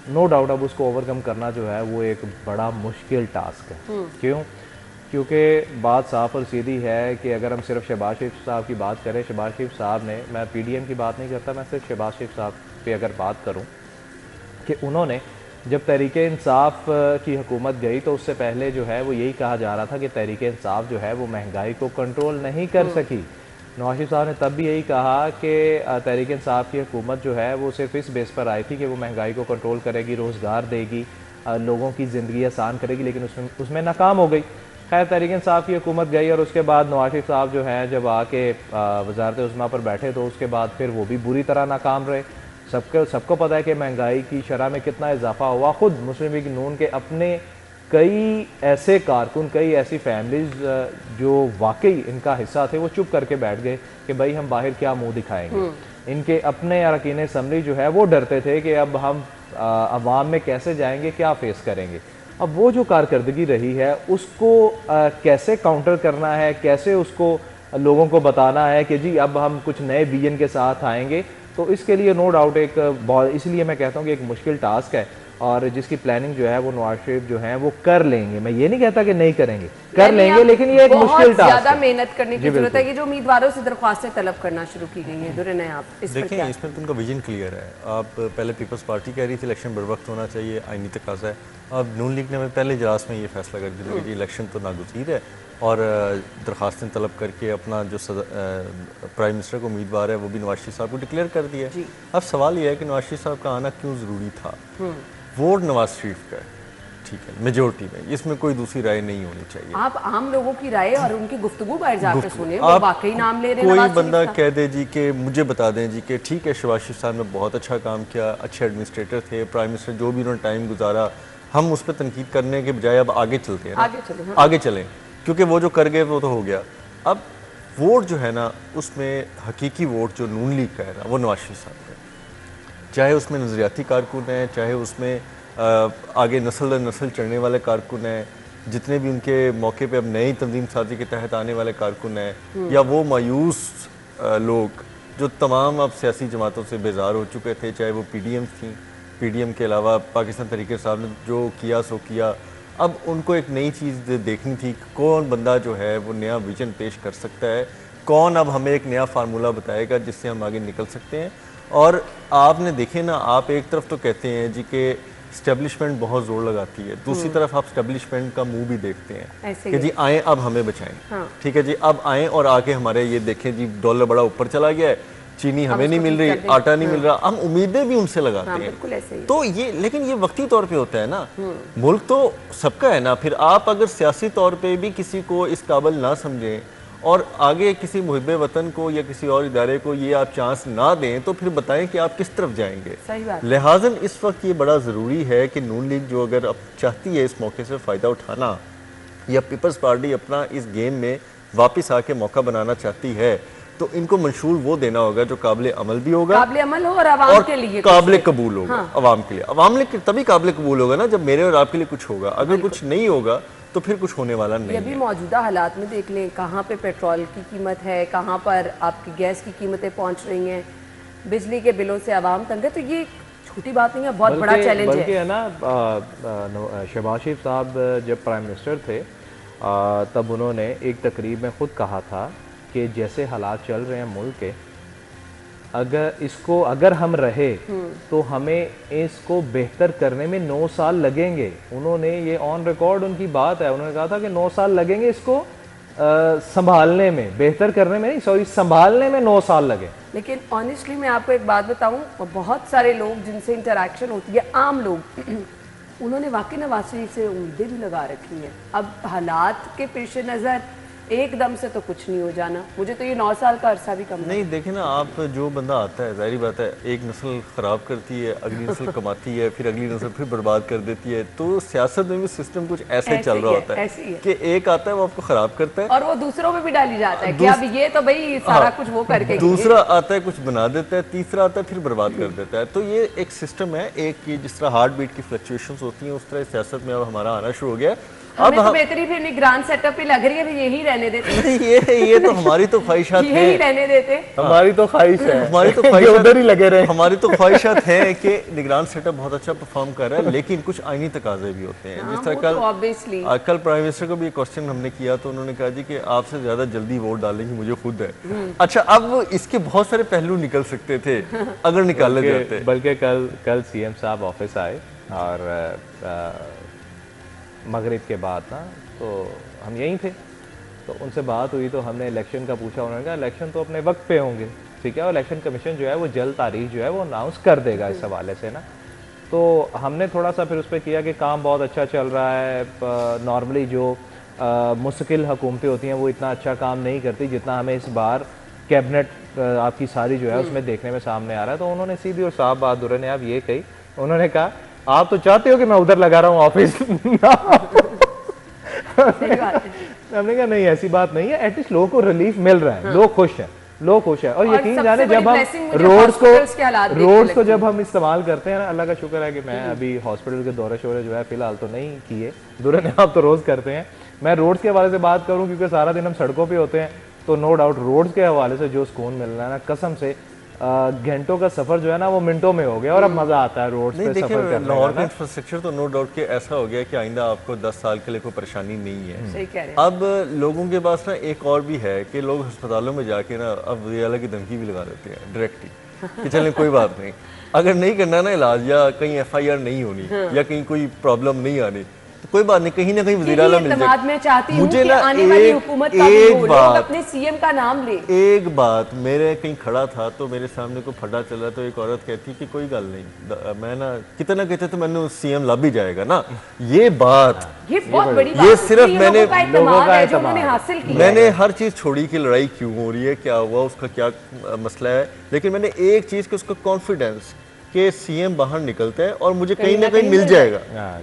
नो डाउट अब उसको ओवरकम करना जो है वो एक बड़ा मुश्किल टास्क है। क्यों? क्योंकि बात साफ़ और सीधी है कि अगर हम सिर्फ शहबाज शरीफ साहब की बात करें, शहबाज शरीफ साहब ने, मैं पीडीएम की बात नहीं करता, मैं सिर्फ शहबाज शरीफ साहब पे अगर बात करूं कि उन्होंने जब तहरीक इंसाफ की हुकूमत गई तो उससे पहले जो है वो यही कहा जा रहा था कि तहरीक इंसाफ जो है वो महंगाई को कंट्रोल नहीं कर सकी। नवाज शरीफ साहब ने तब भी यही कहा कि तहरीक इंसाफ की हुकूमत जो है वो सिर्फ इस बेस पर आई थी कि वो महंगाई को कंट्रोल करेगी, रोज़गार देगी, लोगों की ज़िंदगी आसान करेगी, लेकिन उसमें नाकाम हो गई। खैर तहरीक इंसाफ की हुकूमत गई और उसके बाद नवाज शरीफ साहब जो हैं जब आके वज़ारत उज़्मा पर बैठे तो उसके बाद फिर वो भी बुरी तरह नाकाम रहे। सबको पता है कि महंगाई की शरह में कितना इजाफा हुआ। ख़ुद मुस्लिम लीग नून के अपने कई ऐसे कारकुन, कई ऐसी फैमिलीज़ जो वाकई इनका हिस्सा थे वो चुप करके बैठ गए कि भाई हम बाहर क्या मुंह दिखाएंगे। इनके अपने अरकान असम्बली जो है वो डरते थे कि अब हम अवाम में कैसे जाएंगे, क्या फेस करेंगे। अब वो जो कारकर्दगी रही है उसको कैसे काउंटर करना है, कैसे उसको लोगों को बताना है कि जी अब हम कुछ नए विजन के साथ आएंगे, तो इसके लिए नो डाउट इसलिए मैं कहता हूँ कि एक मुश्किल टास्क है और जिसकी प्लानिंग जो है वो नवाज शरीफ जो है वो कर लेंगे। मैं ये नहीं कहता कि नहीं करेंगे, कर लेंगे, लेकिन ये एक मुश्किल टास्क है। ज्यादा मेहनत करने की जरूरत है कि जो उम्मीदवारों से दरख्वास्तें तलब करना शुरू की गई हैं। दुर्रे आप इस देखें, इसमें तो उनका विजन क्लियर है। आप पहले पीपल्स पार्टी कह रही थी इलेक्शन बर वक्त होना चाहिए, आईनी तकाजा है। अब नून लीग ने पहले इजलास में ये फैसला कर दिया कि इलेक्शन तो नागुज़ीर है और दरख्वास्तें तलब करके अपना जो प्राइम मिनिस्टर को उम्मीदवार है वो भी नवाज शरीफ साहब को डिक्लेयर कर दिया। अब सवाल यह है कि नवाज शरीफ साहब का आना क्यों ज़रूरी था। वोट नवाज शरीफ का है, ठीक है, मेजोरिटी में, इसमें कोई दूसरी राय नहीं होनी चाहिए। आप आम लोगों की राय और उनकी गुफ्तगू बाहर जाकर सुने, वो वाकई नाम ले रहे हैं। कोई बंदा कह दे जी कि मुझे बता दें जी कि ठीक है शहबाज शरीफ साहब ने बहुत अच्छा काम किया, अच्छे एडमिनिस्ट्रेटर थे, प्राइम मिनिस्टर जो भी उन्होंने टाइम गुजारा, हम उस पर तनकीद करने के बजाय अब आगे चलते हैं, आगे चलें, क्योंकि वो जो कर गए वो तो हो गया। अब वोट जो है ना उसमें हकीकी वोट जो नून लीग का है ना वो नवाज शरीफ साहब का है। चाहे उसमें नज़रियाती कारकुन हैं, चाहे उसमें आगे नस्ल दर नस्ल चढ़ने वाले कारकुन हैं, जितने भी उनके मौके पे अब नई तंजीम साजी के तहत आने वाले कारकुन हैं, या वो मायूस लोग जो तमाम अब सियासी जमातों से बेजार हो चुके थे, चाहे वो PDM थी, PDM के अलावा पाकिस्तान तहरीक साहब ने जो किया सो किया। अब उनको एक नई चीज़ देखनी थी, कौन बंदा जो है वो नया विजन पेश कर सकता है, कौन अब हमें एक नया फार्मूला बताएगा जिससे हम आगे निकल सकते हैं। और आपने देखे ना, आप एक तरफ तो कहते हैं जी कि स्टैब्लिशमेंट बहुत जोर लगाती है, दूसरी तरफ आप स्टैब्लिशमेंट का मुंह भी देखते हैं कि जी आए अब हमें बचाएं। ठीक है जी, अब आए और आके हमारे ये देखें जी डॉलर बड़ा ऊपर चला गया है, चीनी हमें नहीं मिल रही, आटा नहीं मिल रहा, हम उम्मीदें भी उनसे लगाते हैं। तो ये, लेकिन ये वक्ती तौर पे होता है ना, मुल्क तो सबका है ना। फिर आप अगर सियासी तौर पे भी किसी को इस काबिल ना समझें और आगे किसी मुहिब वतन को या किसी और इदारे को ये आप चांस ना दें, तो फिर बताएं कि आप किस तरफ जाएंगे। लिहाजन इस वक्त ये बड़ा ज़रूरी है कि नून लीग जो अगर अब चाहती है इस मौके से फ़ायदा उठाना, या पीपल्स पार्टी अपना इस गेम में वापस आके मौका बनाना चाहती है, तो इनको मंशूर वो देना होगा जो काबिल अमल भी होगा, काबिल अमल हो और अवाम के लिए काबिल कबूल होगा। अवाम के लिए, अवाम के तभी काबिल कबूल होगा ना जब मेरे और आपके लिए कुछ होगा। अगर कुछ नहीं होगा तो फिर कुछ होने वाला नहीं है। अभी मौजूदा हालात में देख लें, कहाँ पे पेट्रोल की कीमत है, कहाँ पर आपकी गैस की कीमतें पहुँच रही हैं, बिजली के बिलों से आवाम तंग है। तो ये छोटी बात नहीं है, बहुत बड़ा चैलेंज है। बल्कि है ना, शहबाज शरीफ साहब जब प्राइम मिनिस्टर थे तब उन्होंने एक तकरीब में खुद कहा था कि जैसे हालात चल रहे हैं मुल्क के, अगर हम रहे तो हमें इसको बेहतर करने में 9 साल लगेंगे। उन्होंने ये ऑन रिकॉर्ड उनकी बात है, उन्होंने कहा था कि 9 साल लगेंगे इसको संभालने में, बेहतर करने में नहीं, सॉरी संभालने में 9 साल लगे। लेकिन ऑनेस्टली मैं आपको एक बात बताऊं, बहुत सारे लोग जिनसे इंटरेक्शन होती है, आम लोग, उन्होंने वाकई नवाज शरीफ से उम्मीदें भी लगा रखी हैं। अब हालात के पेश नज़र एकदम से तो कुछ नहीं हो जाना। मुझे तो ये 9 साल का अरसा भी कम नहीं। देखे ना आप, जो बंदा आता है, जाहिर बात है एक नस्ल ख़राब करती है, अगली नस्ल कमाती है, फिर अगली नस्ल फिर बर्बाद कर देती है। तो सियासत में भी सिस्टम कुछ ऐसे चल रहा होता है कि एक आता है वो आपको ख़राब करता है और वो दूसरों में भी डाली जाता है कि अब ये तो भाई सारा कुछ वो करके, दूसरा आता है कुछ बना देता है, तीसरा आता है फिर बर्बाद कर देता है। तो ये एक सिस्टम है, एक जिस तरह हार्ट बीट की फ्लक्चुएशंस होती हैं उस तरह सियासत में अब हमारा आना शुरू हो गया। अब तो बेहतरी फिर निगरान सेटअप पे लग रही है, यही रहने देते। ये तो हमारी तो ख्वाहिशात हैं, यही रहने देते। हमारी तो ख्वाहिश है, हमारी तो ख्वाहिशात उधर ही लगे रहे। हमारी तो ख्वाहिशात है कि निगरान सेटअप बहुत अच्छा परफॉर्म कर रहा है, लेकिन कुछ आईनी तकाजे भी होते हैं। जिस तरह कल प्राइम मिनिस्टर को भी एक क्वेश्चन हमने किया तो उन्होंने कहा जी कि आपसे ज्यादा जल्दी वोट डालने की मुझे खुद है। अच्छा, अब इसके बहुत सारे पहलू निकल सकते थे अगर निकाले जाते। बल्कि कल CM साहब ऑफिस आए और मगरिब के बाद ना, तो हम यहीं थे, तो उनसे बात हुई तो हमने इलेक्शन का पूछा, उन्होंने कहा इलेक्शन तो अपने वक्त पे होंगे, ठीक है, और इलेक्शन कमीशन जो है वो जल्द तारीख जो है वो अनाउंस कर देगा इस हवाले से ना। तो हमने थोड़ा सा फिर उस पर किया कि काम बहुत अच्छा चल रहा है। नॉर्मली जो मुस्तकिल हुकूमतें होती हैं वो इतना अच्छा काम नहीं करती जितना हमें इस बार कैबिनेट आपकी सारी जो है उसमें देखने में सामने आ रहा है। तो उन्होंने सीधी और साफ बात दुर्रनियाब ये कही, उन्होंने कहा आप तो चाहते हो कि मैं उधर लगा रहा हूँ ऑफिस हमने कहा नहीं ऐसी बात नहीं है, एटलीस्ट लोगों को रिलीफ मिल रहा है, लोग खुश हैं, लोग खुश है। और यकीन जाने जब हम रोड्स को जब हम इस्तेमाल करते हैं ना, अल्लाह का शुक्र है कि मैं अभी हॉस्पिटल के दौरे शोरे जो है फिलहाल तो नहीं किए, दुर्रने आप तो रोज करते हैं। मैं रोड्स के हवाले से बात करूं क्योंकि सारा दिन हम सड़कों पे होते हैं, तो नो डाउट रोड्स के हवाले से जो सुकून मिल रहा है ना, कसम से घंटों का सफर जो है ना वो मिनटों में हो गया और अब मजा आता है रोड्स पे सफर करने का। लाहौर का इंफ्रास्ट्रक्चर तो नो डाउट कि ऐसा हो गया कि आइंदा आपको 10 साल के लिए कोई परेशानी नहीं है। सही कह रहे हैं। अब लोगों के पास ना एक और भी है कि लोग अस्पतालों में जाके ना अब वज़ीर की धमकी भी लगा देते हैं डायरेक्टली कि चलें कोई बात नहीं, अगर नहीं करना ना इलाज या कहीं FIR नहीं होनी या कहीं कोई प्रॉब्लम नहीं आनी तो कोई बात नहीं, कहीं ना कहीं वज़ीर आला मिल जाए। मैं चाहती हूं मुझे कि ना आने वाली हुकूमत का भी हो, लोग अपने CM का नाम ले। एक बात, मेरे कहीं खड़ा था तो मेरे सामने को फटा चला तो एक औरत कहती कि कोई गल नहीं, मैं ना कितना कहते तो मैंने CM लब ही जाएगा ना। ये बात, ये बहुत बड़ी बात ये है, सिर्फ मैंने लोगों का है जो उन्होंने हासिल किया। मैंने हर चीज छोड़ी कि लड़ाई क्यों हो रही है, क्या हुआ, उसका क्या मसला है, लेकिन मैंने एक चीज कि उसका कॉन्फिडेंस कि CM बाहर निकलता है और मुझे कहीं ना कहीं मिल जाएगा,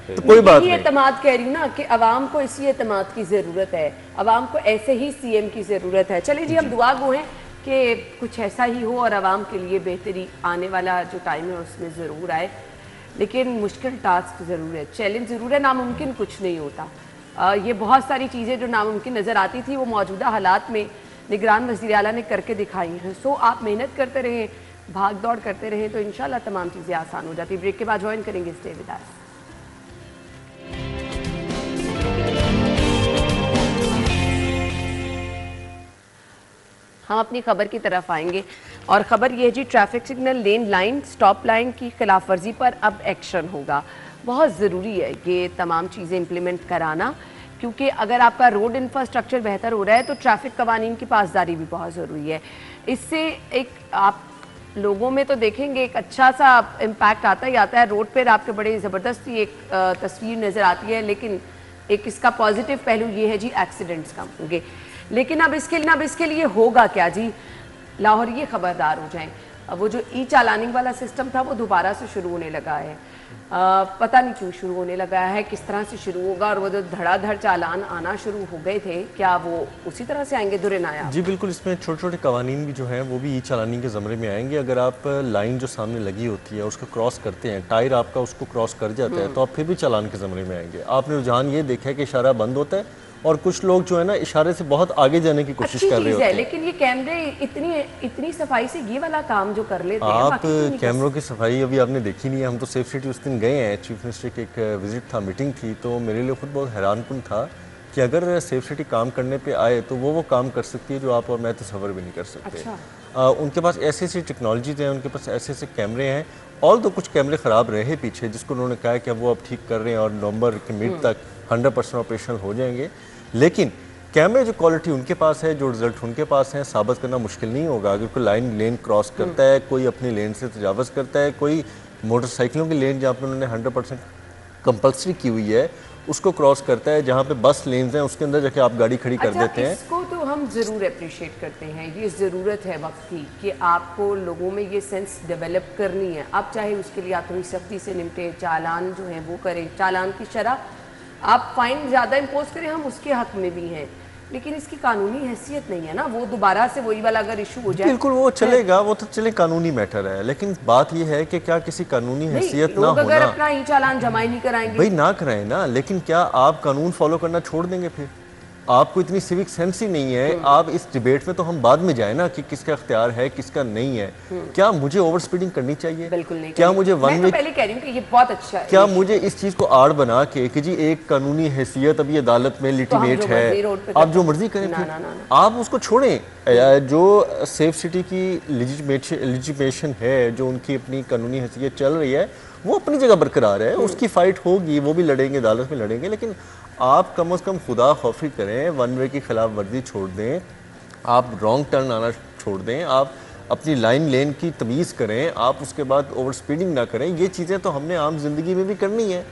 तो कोई बात नहीं। एतमाद कह रही हूँ ना कि अवाम को इसी एतमाद की ज़रूरत है, अवाम को ऐसे ही CM की ज़रूरत है। चलिए जी, हम दुआ गो हैं कि कुछ ऐसा ही हो और अवाम के लिए बेहतरी आने वाला जो टाइम है उसमें ज़रूर आए, लेकिन मुश्किल टास्क ज़रूर है, चैलेंज ज़रूर है, नामुमकिन कुछ नहीं होता। ये बहुत सारी चीज़ें जो नामुमकिन नज़र आती थी वो मौजूदा हालात में निगरान वज़ीर आला ने करके दिखाई हैं। सो आप मेहनत करते रहें, भाग दौड़ करते रहें तो इंशाल्लाह तमाम चीज़ें आसान हो जाती। ब्रेक के बाद ज्वाइन करेंगे स्टे विद अस। हम अपनी खबर की तरफ आएंगे और ख़बर ये है जी, ट्रैफिक सिग्नल, लेन लाइन, स्टॉप लाइन की खिलाफ वर्जी पर अब एक्शन होगा। बहुत ज़रूरी है ये तमाम चीज़ें इम्प्लीमेंट कराना, क्योंकि अगर आपका रोड इंफ्रास्ट्रक्चर बेहतर हो रहा है तो ट्रैफिक कवानीन की पासदारी भी बहुत ज़रूरी है। इससे एक आप लोगों में तो देखेंगे एक अच्छा सा इम्पैक्ट आता ही आता है, रोड पर आपके बड़े ज़बरदस्त एक तस्वीर नज़र आती है, लेकिन एक इसका पॉजिटिव पहलू ये है जी, एक्सीडेंट्स कम होंगे। लेकिन अब इसके लिए होगा क्या जी, लाहौर ये खबरदार हो जाएं। अब वो जो चालानिंग वाला सिस्टम था वो दोबारा से शुरू होने लगा है, पता नहीं क्यों शुरू होने लगा है, किस तरह से शुरू होगा, और वो जो धड़ाधड़ चालान आना शुरू हो गए थे क्या वो उसी तरह से आएंगे दुर्रनाया? जी बिल्कुल, इसमें छोटे छोटे कवानीन भी जो हैं वो भी चालानी के ज़मरे में आएंगे। अगर आप लाइन जो सामने लगी होती है उसको क्रॉस करते हैं, टायर आपका उसको क्रॉस कर जाता है तो आप फिर भी चालान के ज़मरे में आएंगे। आपने रुझान ये देखा है कि इशारा बंद होता है और कुछ लोग जो है ना इशारे से बहुत आगे जाने की कोशिश कर रहे होते हैं। लेकिन ये कैमरे इतनी सफाई से ये वाला काम जो कर लेते हैं, आप कैमरों की सफाई अभी आपने देखी नहीं है। हम तो सेफ सिटी उस दिन गए हैं, चीफ मिनिस्टर की एक विजिट था, मीटिंग थी, तो मेरे लिए खुद बहुत हैरानकुन था कि अगर सेफ सिटी काम करने पे आए तो वो काम कर सकती है जो आप और मैं तस्वर भी नहीं कर सकते। अच्छा। उनके पास ऐसी ऐसी टेक्नोलॉजीज हैं, उनके पास ऐसे ऐसे कैमरे हैं, और तो कुछ कैमरे ख़राब रहे पीछे जिसको उन्होंने कहा कि अब वो अब ठीक कर रहे हैं और नवंबर के मिड तक 100% ऑपरेशनल हो जाएंगे। लेकिन कैमरे जो क्वालिटी उनके पास है, जो रिजल्ट उनके पास है, साबित करना मुश्किल नहीं होगा। अगर कोई लेन क्रॉस करता है, कोई अपनी लेन से तजावज़ करता है, कोई मोटरसाइकिलों की लेन जहाँ पर उन्होंने 100% कंपल्सरी की हुई है उसको क्रॉस करता है, जहाँ पे बस लेन्स हैं उसके अंदर जाके आप गाड़ी खड़ी कर देते हैं। इसको तो हम ज़रूर अप्रिशिएट करते हैं, ये ज़रूरत है वक्त की कि आपको लोगों में ये सेंस डेवलप करनी है। आप चाहे उसके लिए आप थोड़ी सख्ती से निपटे, चालान जो है वो करें, चालान की शरह आप फाइन ज़्यादा इम्पोज करें, हम उसके हक में भी हैं, लेकिन इसकी कानूनी हैसियत नहीं है ना। वो दोबारा से वही वाला अगर इशू हो जाए बिल्कुल वो चलेगा, वो तो चले, कानूनी मैटर है, लेकिन बात ये है कि क्या किसी कानूनी हैसियत ना होना, अगर अपना ही चालान जमा ही नहीं कराएंगे भाई ना कराएं ना, लेकिन क्या आप कानून फॉलो करना छोड़ देंगे? फिर आपको इतनी सिविक सेंस ही नहीं है। आप इस डिबेट में तो हम बाद में जाए ना कि किसका इख्तियार है किसका नहीं है। क्या मुझे ओवर स्पीडिंग करनी चाहिए? बिल्कुल नहीं। क्या मुझे वन वे, पहले कह रही हूं कि ये बहुत अच्छा है। क्या मुझे इस चीज को आड़ बना के कि जी एक कानूनी हैसियत अभी अदालत में लिटिमेट है, आप जो मर्जी करें, आप उसको छोड़ें। जो सेफ सिटी की लिजिटिमेशन है, जो उनकी अपनी कानूनी हैसियत चल रही है, वो अपनी जगह बरकरार है, उसकी फाइट होगी, वो भी लड़ेंगे, अदालत में लड़ेंगे, लेकिन आप कम से कम खुदा खौफी करें, वन वे की खिलाफ वर्जी छोड़ दें, आप रॉन्ग टर्न आना छोड़ दें, आप अपनी लाइन लेन की तमीज़ करें, आप उसके बाद ओवर स्पीडिंग ना करें। ये चीज़ें तो हमने आम जिंदगी में भी करनी है।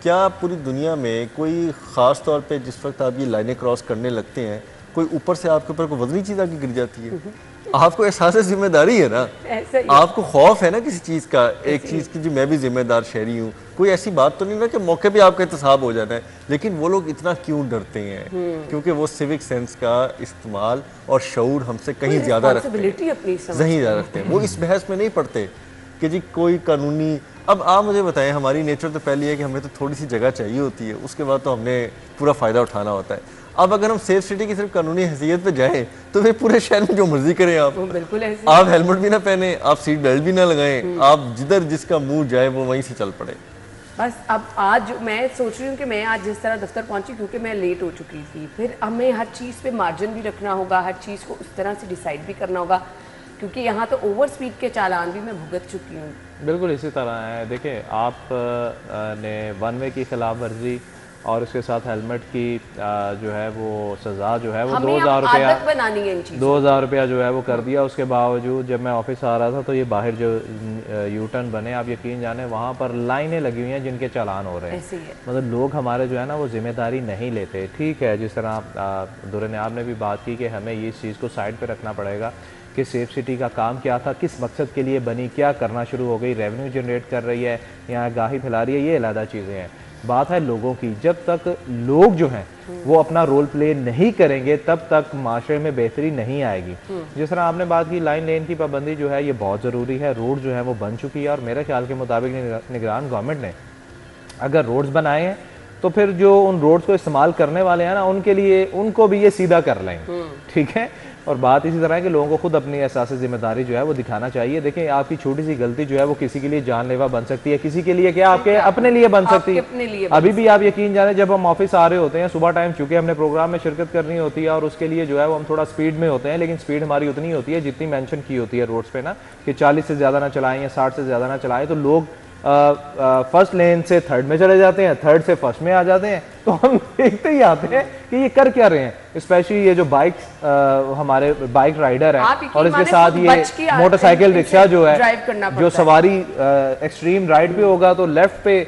क्या पूरी दुनिया में कोई ख़ास तौर पे जिस वक्त आप ये लाइनें क्रॉस करने लगते हैं, कोई ऊपर से आपके ऊपर कोई वजनी चीज़ आके गिर जाती है? आपको एहसास जिम्मेदारी है ना, आपको खौफ है ना किसी चीज़ का, एक चीज़ की जो मैं भी जिम्मेदार शहरी हूँ। कोई ऐसी बात तो नहीं ना कि मौके पे आपका एहतसाब हो जाता है, लेकिन वो लोग इतना क्यों डरते हैं? क्योंकि वो सिविक सेंस का इस्तेमाल और शऊर हमसे कहीं ज़्यादा रखते हैं। वो इस बहस में नहीं पड़ते कि जी कोई कानूनी, अब आप मुझे बताएं, हमारी नेचर तो पहली है कि हमें तो थोड़ी सी जगह चाहिए होती है, उसके बाद तो हमने पूरा फ़ायदा उठाना होता है। अब अगर हम सेफ सिटी की सिर्फ कानूनी हैसियत पे जाएं तो फिर पूरे शहर में जो मर्जी करें आप, बिल्कुल ऐसे। आप हेलमेट भी ना पहने, आप सीट बेल्ट भी ना लगाएं, आप जिधर जिसका मुंह जाए वो वहीं से चल पड़े। बस अब आज मैं सोच रही हूँ कि मैं आज जिस तरह दफ्तर पहुंची, क्योंकि मैं लेट हो चुकी थी, फिर हमें हर चीज़ पे मार्जिन भी रखना होगा, हर चीज़ को उस तरह से डिसाइड भी करना होगा, क्योंकि यहाँ तो ओवर स्पीड के चालान भी मैं भुगत चुकी हूँ। बिल्कुल इसी तरह है। देखिए, आप ने वन वे की खिलाफ वर्जी और उसके साथ हेलमेट की जो है वो सज़ा जो है वो 2000 रुपया बनानी है, 2000 रुपया जो है वो कर दिया। उसके बावजूद जब मैं ऑफिस आ रहा था तो ये बाहर जो यू टर्न बने, आप यकीन जाने वहाँ पर लाइनें लगी हुई हैं जिनके चालान हो रहे हैं। मतलब लोग हमारे जो है ना वो जिम्मेदारी नहीं लेते। ठीक है, जिस तरह दुर्रे ने आपने भी बात की कि हमें ये इस चीज़ को साइड पर रखना पड़ेगा कि सेफ सिटी का काम क्या था, किस मकसद के लिए बनी, क्या करना शुरू हो गई, रेवेन्यू जनरेट कर रही है या आगाही फैला रही है, ये अलग चीज़ें हैं। बात है लोगों की। जब तक लोग जो हैं वो अपना रोल प्ले नहीं करेंगे तब तक माशरे में बेहतरी नहीं आएगी। जिस तरह आपने बात की, लाइन लेन की पाबंदी जो है ये बहुत ज़रूरी है। रोड जो है वो बन चुकी है और मेरे ख्याल के मुताबिक निगरान गवर्नमेंट ने अगर रोड्स बनाए हैं तो फिर जो उन रोड्स को इस्तेमाल करने वाले हैं ना, उनके लिए उनको भी ये सीधा कर लेंगे। ठीक है, और बात इसी तरह है कि लोगों को खुद अपनी एहसास जिम्मेदारी जो है वो दिखाना चाहिए। देखें, आपकी छोटी सी गलती जो है वो किसी के लिए जानलेवा बन सकती है, किसी के लिए क्या, आपके अपने लिए बन सकती है। अभी भी आप यकीन जाने, जब हम ऑफिस आ रहे होते हैं सुबह टाइम, चूंकि हमने प्रोग्राम में शिरकत करनी होती है और उसके लिए जो है वो हम थोड़ा स्पीड में होते हैं, लेकिन स्पीड हमारी उतनी होती है जितनी मेंशन की होती है रोड्स पे ना, कि 40 से ज़्यादा ना चलाएं या 60 से ज़्यादा ना चलाएं। तो लोग फर्स्ट लेन से थर्ड में चले जाते हैं, थर्ड से फर्स्ट में आ जाते हैं। तो हम देखते ही आते हैं कि ये कर क्या रहे हैं। स्पेशली ये जो हमारे बाइक राइडर हैं और इसके साथ ये मोटरसाइकिल रिक्शा जो है, जो सवारी एक्सट्रीम राइट पे होगा तो लेफ्ट पे,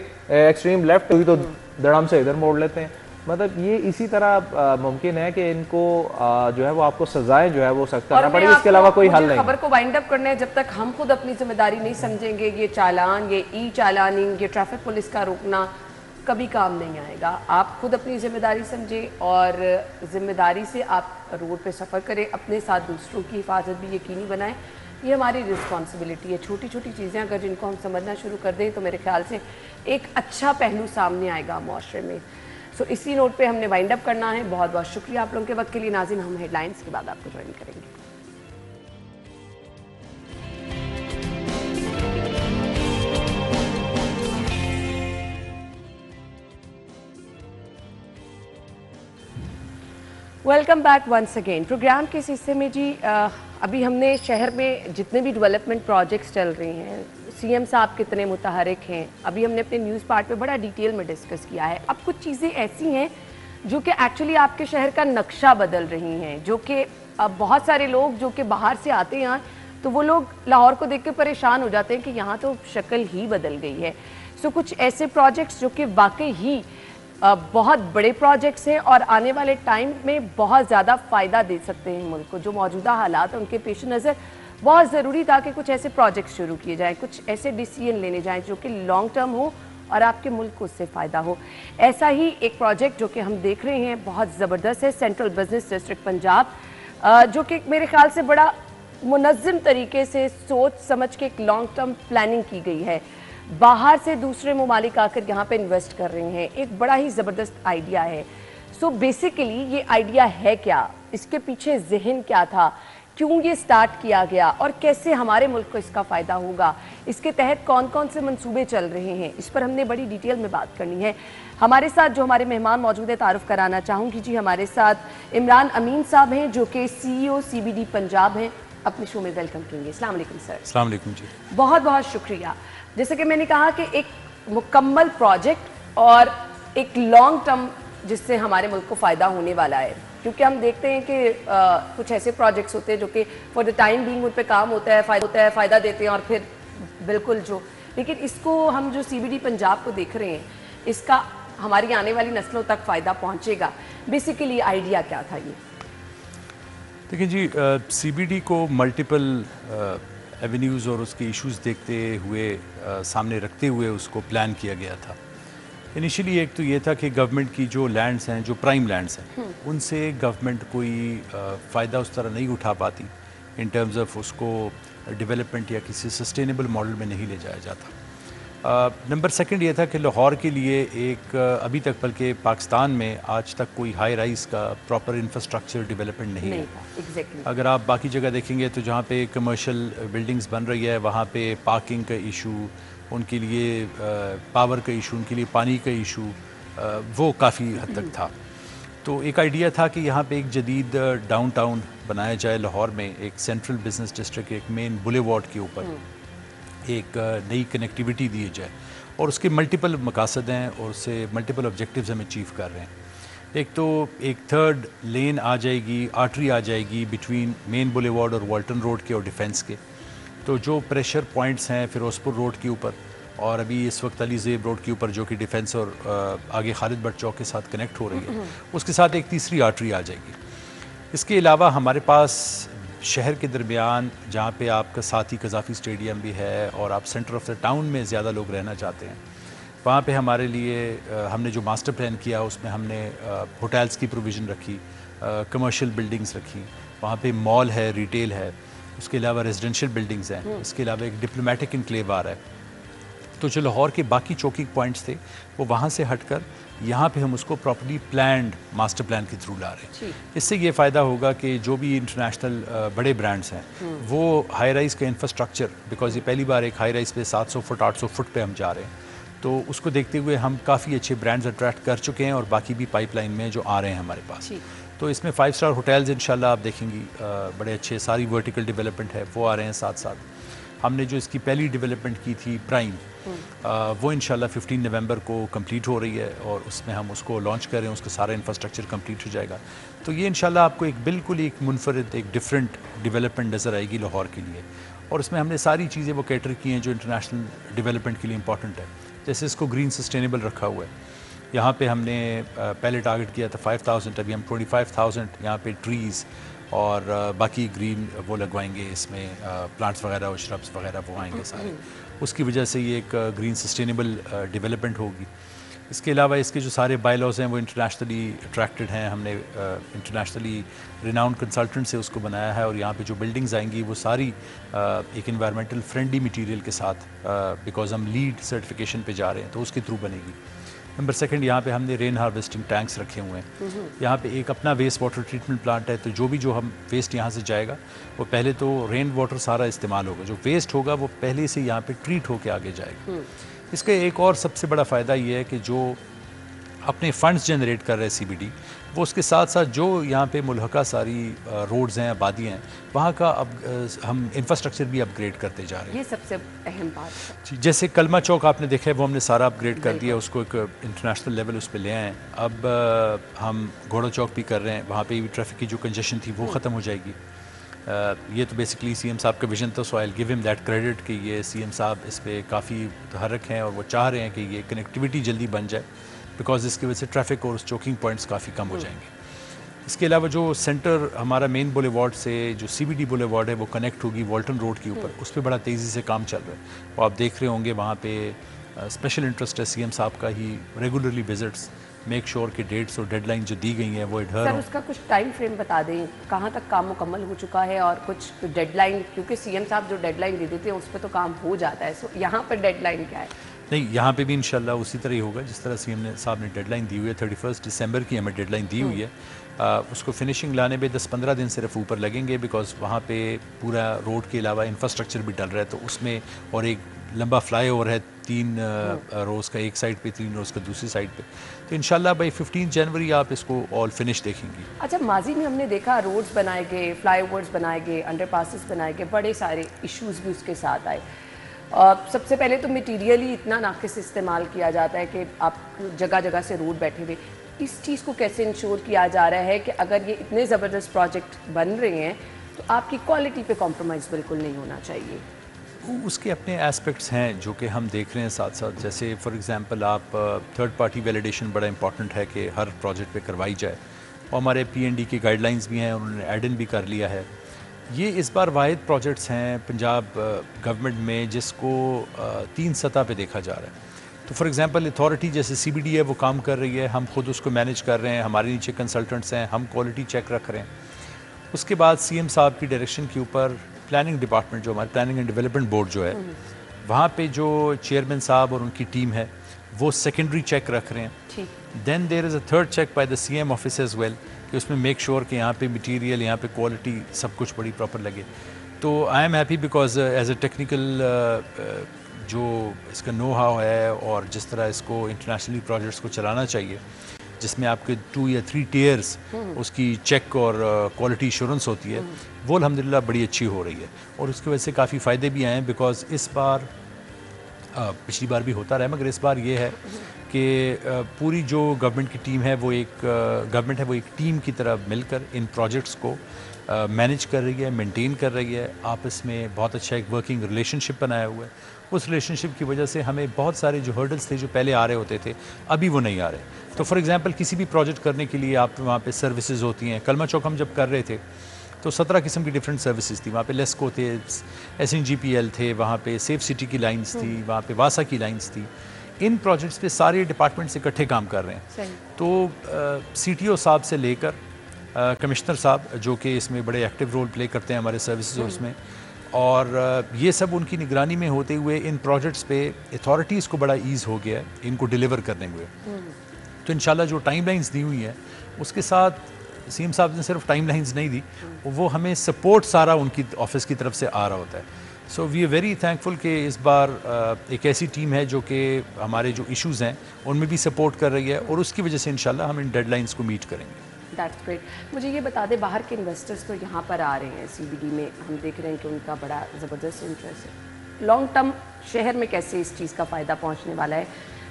एक्सट्रीम लेफ्ट हुई तो धड़ाम से इधर मोड़ लेते हैं। मतलब ये इसी तरह मुमकिन है कि इनको जो है वो आपको सजाएं जो है वो सख्त करना पड़ेगी, इसके अलावा कोई हल नहीं। खबर को वाइंड अप करने, जब तक हम खुद अपनी जिम्मेदारी नहीं समझेंगे, ये चालान, ये ई चालानिंग, ये ट्रैफिक पुलिस का रोकना कभी काम नहीं आएगा। आप खुद अपनी जिम्मेदारी समझें और जिम्मेदारी से आप रोड पे सफ़र करें, अपने साथ दूसरों की हिफाजत भी यकीनी बनाएं। ये हमारी रिस्पॉन्सिबिलिटी है। छोटी छोटी चीज़ें अगर जिनको हम समझना शुरू कर दें तो मेरे ख्याल से एक अच्छा पहलू सामने आएगा माशरे में। सो इसी नोट पे हमने वाइंड अप करना है। बहुत बहुत शुक्रिया आप लोगों के वक्त के लिए। नाज़रीन, हम हेडलाइंस के बाद आपको ज्वाइन करेंगे। Welcome back once again. Programme के इस हिस्से में जी अभी हमने शहर में जितने भी डेवलपमेंट प्रोजेक्ट्स चल रहे हैं, सीएम साहब कितने मुतहरिक हैं, अभी हमने अपने न्यूज़ पार्ट पे बड़ा डिटेल में डिस्कस किया है। अब कुछ चीज़ें ऐसी हैं जो कि एक्चुअली आपके शहर का नक्शा बदल रही हैं, जो कि अब बहुत सारे लोग जो कि बाहर से आते हैं यहाँ, तो वो लोग लाहौर को देख के परेशान हो जाते हैं कि यहाँ तो शक्ल ही बदल गई है। सो कुछ ऐसे प्रोजेक्ट्स जो कि वाकई ही बहुत बड़े प्रोजेक्ट्स हैं और आने वाले टाइम में बहुत ज़्यादा फ़ायदा दे सकते हैं मुल्क को। जो मौजूदा हालात हैं उनके पेश नज़र बहुत ज़रूरी था कि कुछ ऐसे प्रोजेक्ट्स शुरू किए जाएँ, कुछ ऐसे डिसीजन लेने जाएँ जो कि लॉन्ग टर्म हो और आपके मुल्क को उससे फ़ायदा हो। ऐसा ही एक प्रोजेक्ट जो कि हम देख रहे हैं बहुत ज़बरदस्त है, सेंट्रल बिजनेस डिस्ट्रिक्ट पंजाब, जो कि मेरे ख्याल से बड़ा मुनज़्ज़म तरीके से सोच समझ के एक लॉन्ग टर्म प्लानिंग की गई है। बाहर से दूसरे ममालिक आकर यहाँ पे इन्वेस्ट कर रहे हैं, एक बड़ा ही ज़बरदस्त आइडिया है। सो बेसिकली ये आइडिया है क्या, इसके पीछे जहन क्या था, क्यों ये स्टार्ट किया गया और कैसे हमारे मुल्क को इसका फ़ायदा होगा, इसके तहत कौन कौन से मंसूबे चल रहे हैं, इस पर हमने बड़ी डिटेल में बात करनी है। हमारे साथ जो हमारे मेहमान मौजूद है, तारुफ कराना चाहूँगी जी। हमारे साथ इमरान अमीन साहब हैं जो कि CEO CBD पंजाब हैं। अपने शो में वेलकम करेंगे। अस्सलाम वालेकुम सर। अस्सलाम वालेकुम जी। बहुत बहुत शुक्रिया। जैसे कि मैंने कहा कि एक मुकम्मल प्रोजेक्ट और एक लॉन्ग टर्म जिससे हमारे मुल्क को फ़ायदा होने वाला है? क्योंकि हम देखते हैं कि कुछ ऐसे प्रोजेक्ट्स होते हैं जो कि फॉर द टाइम बीइंग उन पे काम होता है, फ़ायदा देते हैं और फिर बिल्कुल जो, लेकिन इसको हम जो CBD पंजाब को देख रहे हैं, इसका हमारी आने वाली नस्लों तक फ़ायदा पहुँचेगा, बेसिकली आइडिया क्या था ये? देखिए जी, CBD को मल्टीपल एवेन्यूज़ और उसके इश्यूज़ देखते हुए सामने रखते हुए उसको प्लान किया गया था। इनिशियली एक तो ये था कि गवर्नमेंट की जो लैंड्स हैं, जो प्राइम लैंड्स हैं, उनसे गवर्नमेंट कोई फ़ायदा उस तरह नहीं उठा पाती इन टर्म्स ऑफ उसको डेवलपमेंट या किसी सस्टेनेबल मॉडल में नहीं ले जाया जाता। नंबर सेकंड ये था कि लाहौर के लिए एक अभी तक बल्कि पाकिस्तान में आज तक कोई हाई राइज का प्रॉपर इंफ्रास्ट्रक्चर डेवलपमेंट नहीं है। exactly. अगर आप बाकी जगह देखेंगे तो जहाँ पे कमर्शियल बिल्डिंग्स बन रही है वहाँ पे पार्किंग का इशू, उनके लिए पावर का इशू, उनके लिए पानी का इशू, वो काफ़ी हद तक था। तो एक आइडिया था कि यहाँ पे एक जदीद डाउनटाउन बनाया जाए लाहौर में, एक सेंट्रल बिजनेस डिस्ट्रिक्ट, एक मेन बुलेवार्ड के ऊपर एक नई कनेक्टिविटी दी जाए, और उसके मल्टीपल मकासद हैं और उससे मल्टीपल ऑब्जेक्टिव्स हम अचीव कर रहे हैं। एक तो एक थर्ड लेन आ जाएगी, आर्टरी आ जाएगी बिटवीन मेन बुलेवार्ड और वाल्टन रोड के और डिफेंस के। तो जो प्रेशर पॉइंट्स हैं फिरोजपुर रोड के ऊपर और अभी इस वक्त अली ज़ेब रोड के ऊपर जो कि डिफेंस और आगे खालिद भट्ट चौक के साथ कनेक्ट हो रही है, उसके साथ एक तीसरी आर्टरी आ जाएगी। इसके अलावा हमारे पास शहर के दरमियान जहाँ पे आपका साथ ही कज़ाफ़ी स्टेडियम भी है और आप सेंटर ऑफ द टाउन में ज़्यादा लोग रहना चाहते हैं, वहाँ पे हमारे लिए हमने जो मास्टर प्लान किया उसमें हमने होटल्स की प्रोविज़न रखी, कमर्शियल बिल्डिंग्स रखी, वहाँ पे मॉल है, रिटेल है, उसके अलावा रेजिडेंशियल बिल्डिंग्स हैं, इसके अलावा एक डिप्लोमेटिक इनक्लेव आ रहा है। तो जो लाहौर के बाकी चौकिंग पॉइंट्स थे वो वहाँ से हटकर यहाँ पे हम उसको प्रॉपर्ली प्लान्ड मास्टर प्लान के थ्रू ला रहे हैं। इससे ये फ़ायदा होगा कि जो भी इंटरनेशनल बड़े ब्रांड्स हैं वो हाई राइज का इंफ्रास्ट्रक्चर, बिकॉज ये पहली बार एक हाई राइज पे 700 फुट 800 फुट पे हम जा रहे हैं, तो उसको देखते हुए हम काफ़ी अच्छे ब्रांड्स अट्रैक्ट कर चुके हैं और बाकी भी पाइपलाइन में जो आ रहे हैं हमारे पास। तो इसमें 5 स्टार होटल्स इंशाल्लाह आप देखेंगी बड़े अच्छे, सारी वर्टिकल डेवलपमेंट है वो आ रहे हैं। साथ साथ हमने जो इसकी पहली डेवलपमेंट की थी प्राइम, वो इंशाल्लाह 15 नवंबर को कंप्लीट हो रही है और उसमें हम उसको लॉन्च कर रहे हैं, उसका सारा इंफ्रास्ट्रक्चर कंप्लीट हो जाएगा। तो ये इंशाल्लाह आपको एक बिल्कुल एक मुनफरिद, एक डिफरेंट डेवलपमेंट नज़र आएगी लाहौर के लिए, और उसमें हमने सारी चीज़ें वो कैटर की हैं जो इंटरनेशनल डेवलपमेंट के लिए इंपॉर्टेंट है। जैसे इसको ग्रीन सस्टेनेबल रखा हुआ है, यहाँ पे हमने पहले टारगेट किया था 5000, अभी हम 25,000 यहाँ पे ट्रीज़ और बाकी ग्रीन वो लगवाएंगे, इसमें प्लांट्स वगैरह और श्रब्स वगैरह वो आएंगे सारे। उसकी वजह से ये एक ग्रीन सस्टेनेबल डेवलपमेंट होगी। इसके अलावा इसके जो सारे बायलॉज हैं वो इंटरनेशनली अट्रैक्टेड हैं, हमने इंटरनेशनली रिनाउंड कंसल्टेंट से उसको बनाया है, और यहाँ पे जो बिल्डिंग्स आएंगी वो सारी एक इन्वायरमेंटल फ्रेंडली मटेरियल के साथ, बिकॉज हम लीड सर्टिफिकेशन पे जा रहे हैं तो उसके थ्रू बनेगी। नंबर सेकंड, यहाँ पे हमने रेन हार्वेस्टिंग टैंक्स रखे हुए हैं। यहाँ पे एक अपना वेस्ट वाटर ट्रीटमेंट प्लांट है, तो जो हम वेस्ट यहाँ से जाएगा वो पहले तो रेन वाटर सारा इस्तेमाल होगा, जो वेस्ट होगा वो पहले से यहाँ पे ट्रीट होके आगे जाएगा। इसका एक और सबसे बड़ा फ़ायदा ये है कि जो अपने फंड्स जनरेट कर रहे हैं CBD, वो उसके साथ साथ जो यहाँ पे मुल्हका सारी रोड्स हैं, आबादियाँ हैं, वहाँ का अब हम इंफ्रास्ट्रक्चर भी अपग्रेड करते जा रहे हैं। ये सबसे अहम बात है। जैसे कलमा चौक आपने देखा है, वो हमने सारा अपग्रेड कर दिया, उसको एक इंटरनेशनल लेवल उस पर ले आए। अब हम घोड़ा चौक भी कर रहे हैं, वहाँ पे भी ट्रैफिक की जो कंजेशन थी वो ख़त्म हो जाएगी। ये तो बेसिकली CM साहब का विजन था, so I will give him that credit कि ये CM साहब इस पर काफ़ी मुतहर्रिक हैं और वो चाह रहे हैं कि ये कनेक्टिविटी जल्दी बन जाए, बिकॉज इसकी वजह से ट्रैफिक और चोकिंग पॉइंट्स काफ़ी कम हो जाएंगे। इसके अलावा जो सेंटर हमारा मेन बुलेवार्ड से जो CBD बुलेवार्ड है वो कनेक्ट होगी वाल्टन रोड के ऊपर, उस पर बड़ा तेज़ी से काम चल रहा है। वो आप देख रहे होंगे, वहाँ पे स्पेशल इंटरेस्ट है CM साहब का ही, रेगुलरली विजिट्स, मेक श्योर कि डेट्स और डेडलाइन जो दी गई हैं वो एडहर हो। उसका कुछ टाइम फ्रेम बता दें, कहाँ तक काम मुकम्मल हो चुका है और कुछ डेडलाइन, क्योंकि CM साहब जो डेडलाइन दे देते हैं उस पर तो काम हो जाता है, सो यहाँ पर डेडलाइन क्या है? नहीं, यहाँ पे भी इंशाल्लाह उसी तरह ही होगा जिस तरह CM साहब ने डेडलाइन दी हुई है। 31 दिसंबर की हमें डेडलाइन दी हुई है। उसको फिनिशिंग लाने में 10-15 दिन सिर्फ ऊपर लगेंगे, बिकॉज वहाँ पे पूरा रोड के अलावा इंफ्रास्ट्रक्चर भी डल रहा है, तो उसमें और एक लंबा फ्लाई ओवर है 3 रोज़ का एक साइड पे, 3 रोज़ का दूसरी साइड पे, तो इंशाल्लाह बाई 15 जनवरी आप इसको ऑल फिनिश देखेंगी। अच्छा, माजी में हमने देखा रोड्स बनाए गए, फ्लाई ओवर्स बनाए गए, अंडरपासेस बनाए गए, बड़े सारे इश्यूज भी उसके साथ आए। सबसे पहले तो मटीरियल ही इतना नाकिस इस्तेमाल किया जाता है कि आप जगह जगह से रोड बैठे हुए, इस चीज़ को कैसे इंश्योर किया जा रहा है कि अगर ये इतने ज़बरदस्त प्रोजेक्ट बन रहे हैं तो आपकी क्वालिटी पे कॉम्प्रोमाइज़ बिल्कुल नहीं होना चाहिए? उसके अपने एस्पेक्ट्स हैं जो कि हम देख रहे हैं साथ साथ। जैसे फॉर एग्जांपल आप थर्ड पार्टी वैलिडेशन बड़ा इंपॉर्टेंट है कि हर प्रोजेक्ट पे करवाई जाए, और हमारे पीएनडी की गाइडलाइंस भी हैं, उन्होंने एड इन भी कर लिया है। ये इस बार वाहिद प्रोजेक्ट्स हैं पंजाब गवर्नमेंट में जिसको 3 सतह पे देखा जा रहा है। तो फॉर एग्जांपल अथॉरिटी जैसे सीबीडी है वो काम कर रही है, हम खुद उसको मैनेज कर रहे हैं, हमारे नीचे कंसल्टेंट्स हैं, हम क्वालिटी चेक रख रहे हैं। उसके बाद सीएम साहब की डायरेक्शन के ऊपर प्लानिंग डिपार्टमेंट जो हमारे प्लानिंग एंड डेवलपमेंट बोर्ड जो है, वहाँ पे जो चेयरमैन साहब और उनकी टीम है वो सेकेंडरी चेक रख रहे हैं। Then there is a third check by the CM office as well कि उसमें मेक श्योर कि यहाँ पे मटीरियल, यहाँ पे क्वालिटी सब कुछ बड़ी प्रॉपर लगे। तो I am happy because as a technical जो इसका नो हाउ है और जिस तरह इसको इंटरनेशनली प्रोजेक्ट्स को चलाना चाहिए जिसमें आपके 2 या 3 टियर्स उसकी चेक और क्वालिटी इंश्योरेंस होती है, वो अल्हम्दुलिल्लाह बड़ी अच्छी हो रही है। और उसकी वजह से काफ़ी फ़ायदे भी आए हैं बिकॉज इस बार पिछली बार भी होता रहा मगर इस बार ये है कि पूरी जो गवर्नमेंट की टीम है वो एक टीम की तरह मिलकर इन प्रोजेक्ट्स को मैनेज कर रही है, मेंटेन कर रही है। आपस में बहुत अच्छा एक वर्किंग रिलेशनशिप बनाया हुआ है। उस रिलेशनशिप की वजह से हमें बहुत सारे जो हर्डल्स थे जो पहले आ रहे होते थे अभी वो नहीं आ रहे। तो फॉर एग्जांपल किसी भी प्रोजेक्ट करने के लिए आप वहाँ पे सर्विसेज होती हैं। कलमा चौक हम जब कर रहे थे तो 17 किस्म की डिफरेंट सर्विसेज थी। वहाँ पे लेस्को थे, SNGPL थे, वहाँ पे सेफ सिटी की लाइन्स थी, वहाँ पे वासा की लाइन्स थी। इन प्रोजेक्ट्स पे सारे डिपार्टमेंट्स इकट्ठे काम कर रहे हैं। तो CTO साहब से लेकर कमिश्नर साहब जो कि इसमें बड़े एक्टिव रोल प्ले करते हैं हमारे सर्विसेज उसमें, और ये सब उनकी निगरानी में होते हुए इन प्रोजेक्ट्स पे अथॉरिटीज़ को बड़ा ईज़ हो गया है इनको डिलीवर करने में। तो इंशाल्लाह जो टाइमलाइंस दी हुई हैं उसके साथ सीएम साहब ने सिर्फ टाइमलाइंस नहीं दी, वो हमें सपोर्ट सारा उनकी ऑफिस की तरफ से आ रहा होता है। So we are very thankful कि इस बार एक ऐसी टीम है जो कि हमारे जो इश्यूज़ हैं उनमें भी सपोर्ट कर रही है और उसकी वजह से इंशाल्लाह हम इन डेडलाइंस को मीट करेंगे। That's great. मुझे ये बता दें, बाहर के इन्वेस्टर्स तो यहाँ पर आ रहे हैं CBD में, हम देख रहे हैं कि उनका बड़ा ज़बरदस्त इंटरेस्ट है। लॉन्ग टर्म शहर में कैसे इस चीज़ का फ़ायदा पहुँचने वाला है,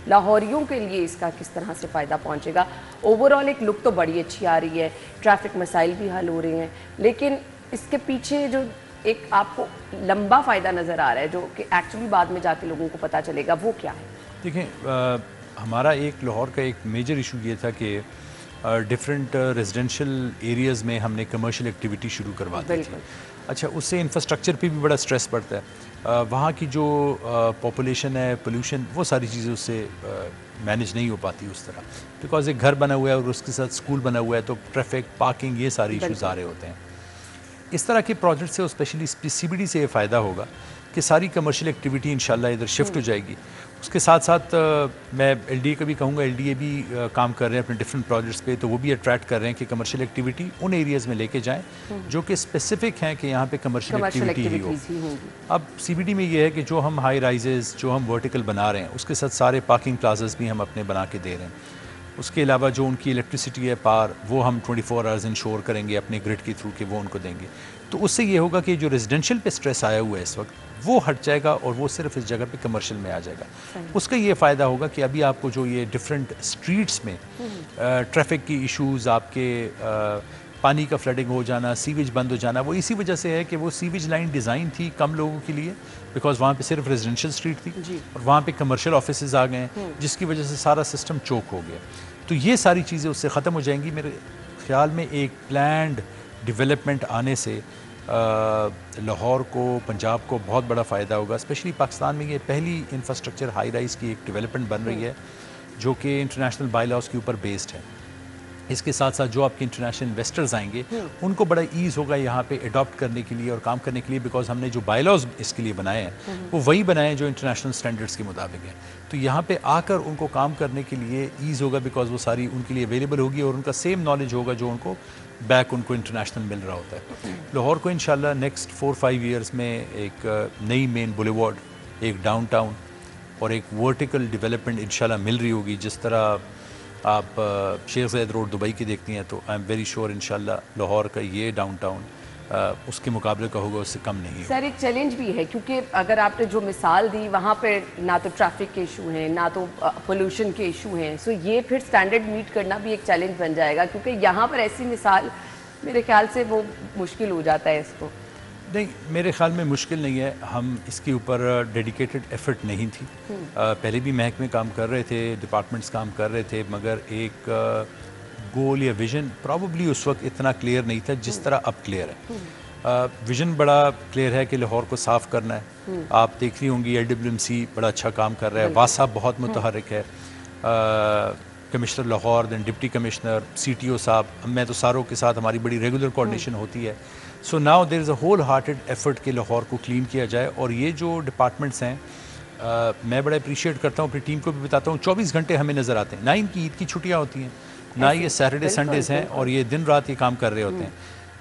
लाहौरियों के लिए इसका किस तरह से फ़ायदा पहुँचेगा? ओवरऑल एक लुक तो बड़ी अच्छी आ रही है, ट्रैफिक मसाइल भी हल हो रहे हैं, लेकिन इसके पीछे जो एक आपको लंबा फ़ायदा नज़र आ रहा है जो कि एक्चुअली बाद में जाके लोगों को पता चलेगा, वो क्या है? देखें, हमारा एक लाहौर का एक मेजर इशू ये था कि डिफरेंट रेजिडेंशियल एरियाज़ में हमने कमर्शियल एक्टिविटी शुरू करवा दी थी। अच्छा, उससे इंफ्रास्ट्रक्चर पे भी बड़ा स्ट्रेस पड़ता है। वहाँ की जो पॉपुलेशन है, पोल्यूशन, वो सारी चीज़ें उससे मैनेज नहीं हो पाती उस तरह, बिकॉज एक घर बना हुआ है और उसके साथ स्कूल बना हुआ है, तो ट्रैफिक, पार्किंग, ये सारे इशूज़ आ रहे होते हैं। इस तरह के प्रोजेक्ट से, स्पेशली CBD से ये फ़ायदा होगा कि सारी कमर्शियल एक्टिविटी इंशाल्लाह इधर शिफ्ट हो जाएगी। उसके साथ साथ मैं LDA का भी कहूँगा, LDA भी काम कर रहे हैं अपने डिफरेंट प्रोजेक्ट्स पे, तो वो भी अट्रैक्ट कर रहे हैं कि कमर्शियल एक्टिविटी उन एरियाज़ में लेके जाएं जो कि स्पेसिफिक हैं कि यहाँ पे कमर्शियल एक्टिविटी ही हो। अब CBD में ये है कि जो हम हाई राइजेज़, जो हम वर्टिकल बना रहे हैं, उसके साथ सारे पार्किंग प्लाजाज भी हम अपने बना के दे रहे हैं। उसके अलावा जो उनकी इलेक्ट्रिसिटी है, पावर, वो हम 24 आवर्स इंश्योर करेंगे अपने ग्रिड के थ्रू कि वो उनको देंगे। तो उससे ये होगा कि जो रेजिडेंशियल पे स्ट्रेस आया हुआ है इस वक्त, वो हट जाएगा और वो सिर्फ इस जगह पे कमर्शियल में आ जाएगा। उसका ये फ़ायदा होगा कि अभी आपको जो ये डिफरेंट स्ट्रीट्स में ट्रैफिक की इश्यूज़, आपके पानी का फ्लडिंग हो जाना, सीवेज बंद हो जाना, वो इसी वजह से है कि वो सीवेज लाइन डिज़ाइन थी कम लोगों के लिए, बिकॉज वहाँ पे सिर्फ रेजिडेंशियल स्ट्रीट थी और वहाँ पे कमर्शियल ऑफिसेज आ गए हैं, जिसकी वजह से सारा सिस्टम चोक हो गया। तो ये सारी चीज़ें उससे ख़त्म हो जाएंगी। मेरे ख्याल में एक प्लान्ड डेवलपमेंट आने से लाहौर को, पंजाब को बहुत बड़ा फ़ायदा होगा। स्पेशली पाकिस्तान में ये पहली इंफ्रास्ट्रक्चर हाई राइज़ की एक डेवलपमेंट बन रही है जो कि इंटरनेशनल बायलॉज के ऊपर बेस्ड है। इसके साथ साथ जो आपके इंटरनेशनल इन्वेस्टर्स आएंगे उनको बड़ा ईज़ होगा यहाँ पे अडॉप्ट करने के लिए और काम करने के लिए, बिकॉज हमने जो बायलॉज इसके लिए बनाए हैं वो वही बनाए हैं जो इंटरनेशनल स्टैंडर्ड्स के मुताबिक है। तो यहाँ पे आकर उनको काम करने के लिए ईज़ होगा, बिकॉज वो सारी उनके लिए अवेलेबल होगी और उनका सेम नॉलेज होगा जो उनको बैक उनको इंटरनेशनल मिल रहा होता है। लाहौर को इंशाल्लाह नेक्स्ट 4-5 ईयर्स में एक नई मेन बुलेवार्ड, एक डाउनटाउन और एक वर्टिकल डेवलपमेंट इंशाल्लाह मिल रही होगी। जिस तरह आप शेख ज़ायद रोड दुबई की देखती हैं, तो आई एम वेरी श्योर इंशाल्लाह लाहौर का ये डाउनटाउन उसके मुकाबले का होगा, उससे कम नहीं है। सर एक चैलेंज भी है क्योंकि अगर आपने जो मिसाल दी वहाँ पे ना तो ट्रैफिक के इशू हैं ना तो पोल्यूशन के इशू हैं, सो ये फिर स्टैंडर्ड मीट करना भी एक चैलेंज बन जाएगा क्योंकि यहाँ पर ऐसी मिसाल मेरे ख्याल से वो मुश्किल हो जाता है इसको। नहीं, मेरे ख्याल में मुश्किल नहीं है, हम इसके ऊपर डेडिकेटेड एफर्ट नहीं थी। पहले भी महकमे काम कर रहे थे, डिपार्टमेंट्स काम कर रहे थे, मगर एक गोल या विजन प्रॉबली उस वक्त इतना क्लियर नहीं था जिस तरह अब क्लियर है। विजन बड़ा क्लियर है कि लाहौर को साफ़ करना है। आप देख रही होंगी LWMC बड़ा अच्छा काम कर रहा है, वासा बहुत मुतहरिक है, commissioner Lahore, then deputy commissioner, CTO साहब, मैं तो सारों के साथ हमारी बड़ी रेगुलर कोऑर्डिनेशन होती है। So now there is a whole hearted effort कि लाहौर को क्लीन किया जाए। और ये जो डिपार्टमेंट्स हैं मैं बड़ा अप्रिशिएट करता हूँ, अपनी टीम को भी बताता हूँ, 24 घंटे हमें नज़र आते हैं, ना इनकी ईद की छुट्टियाँ होती हैं, ना ये सैटरडे संडेज़ हैं, और ये दिन रात ये काम कर रहे होते हैं।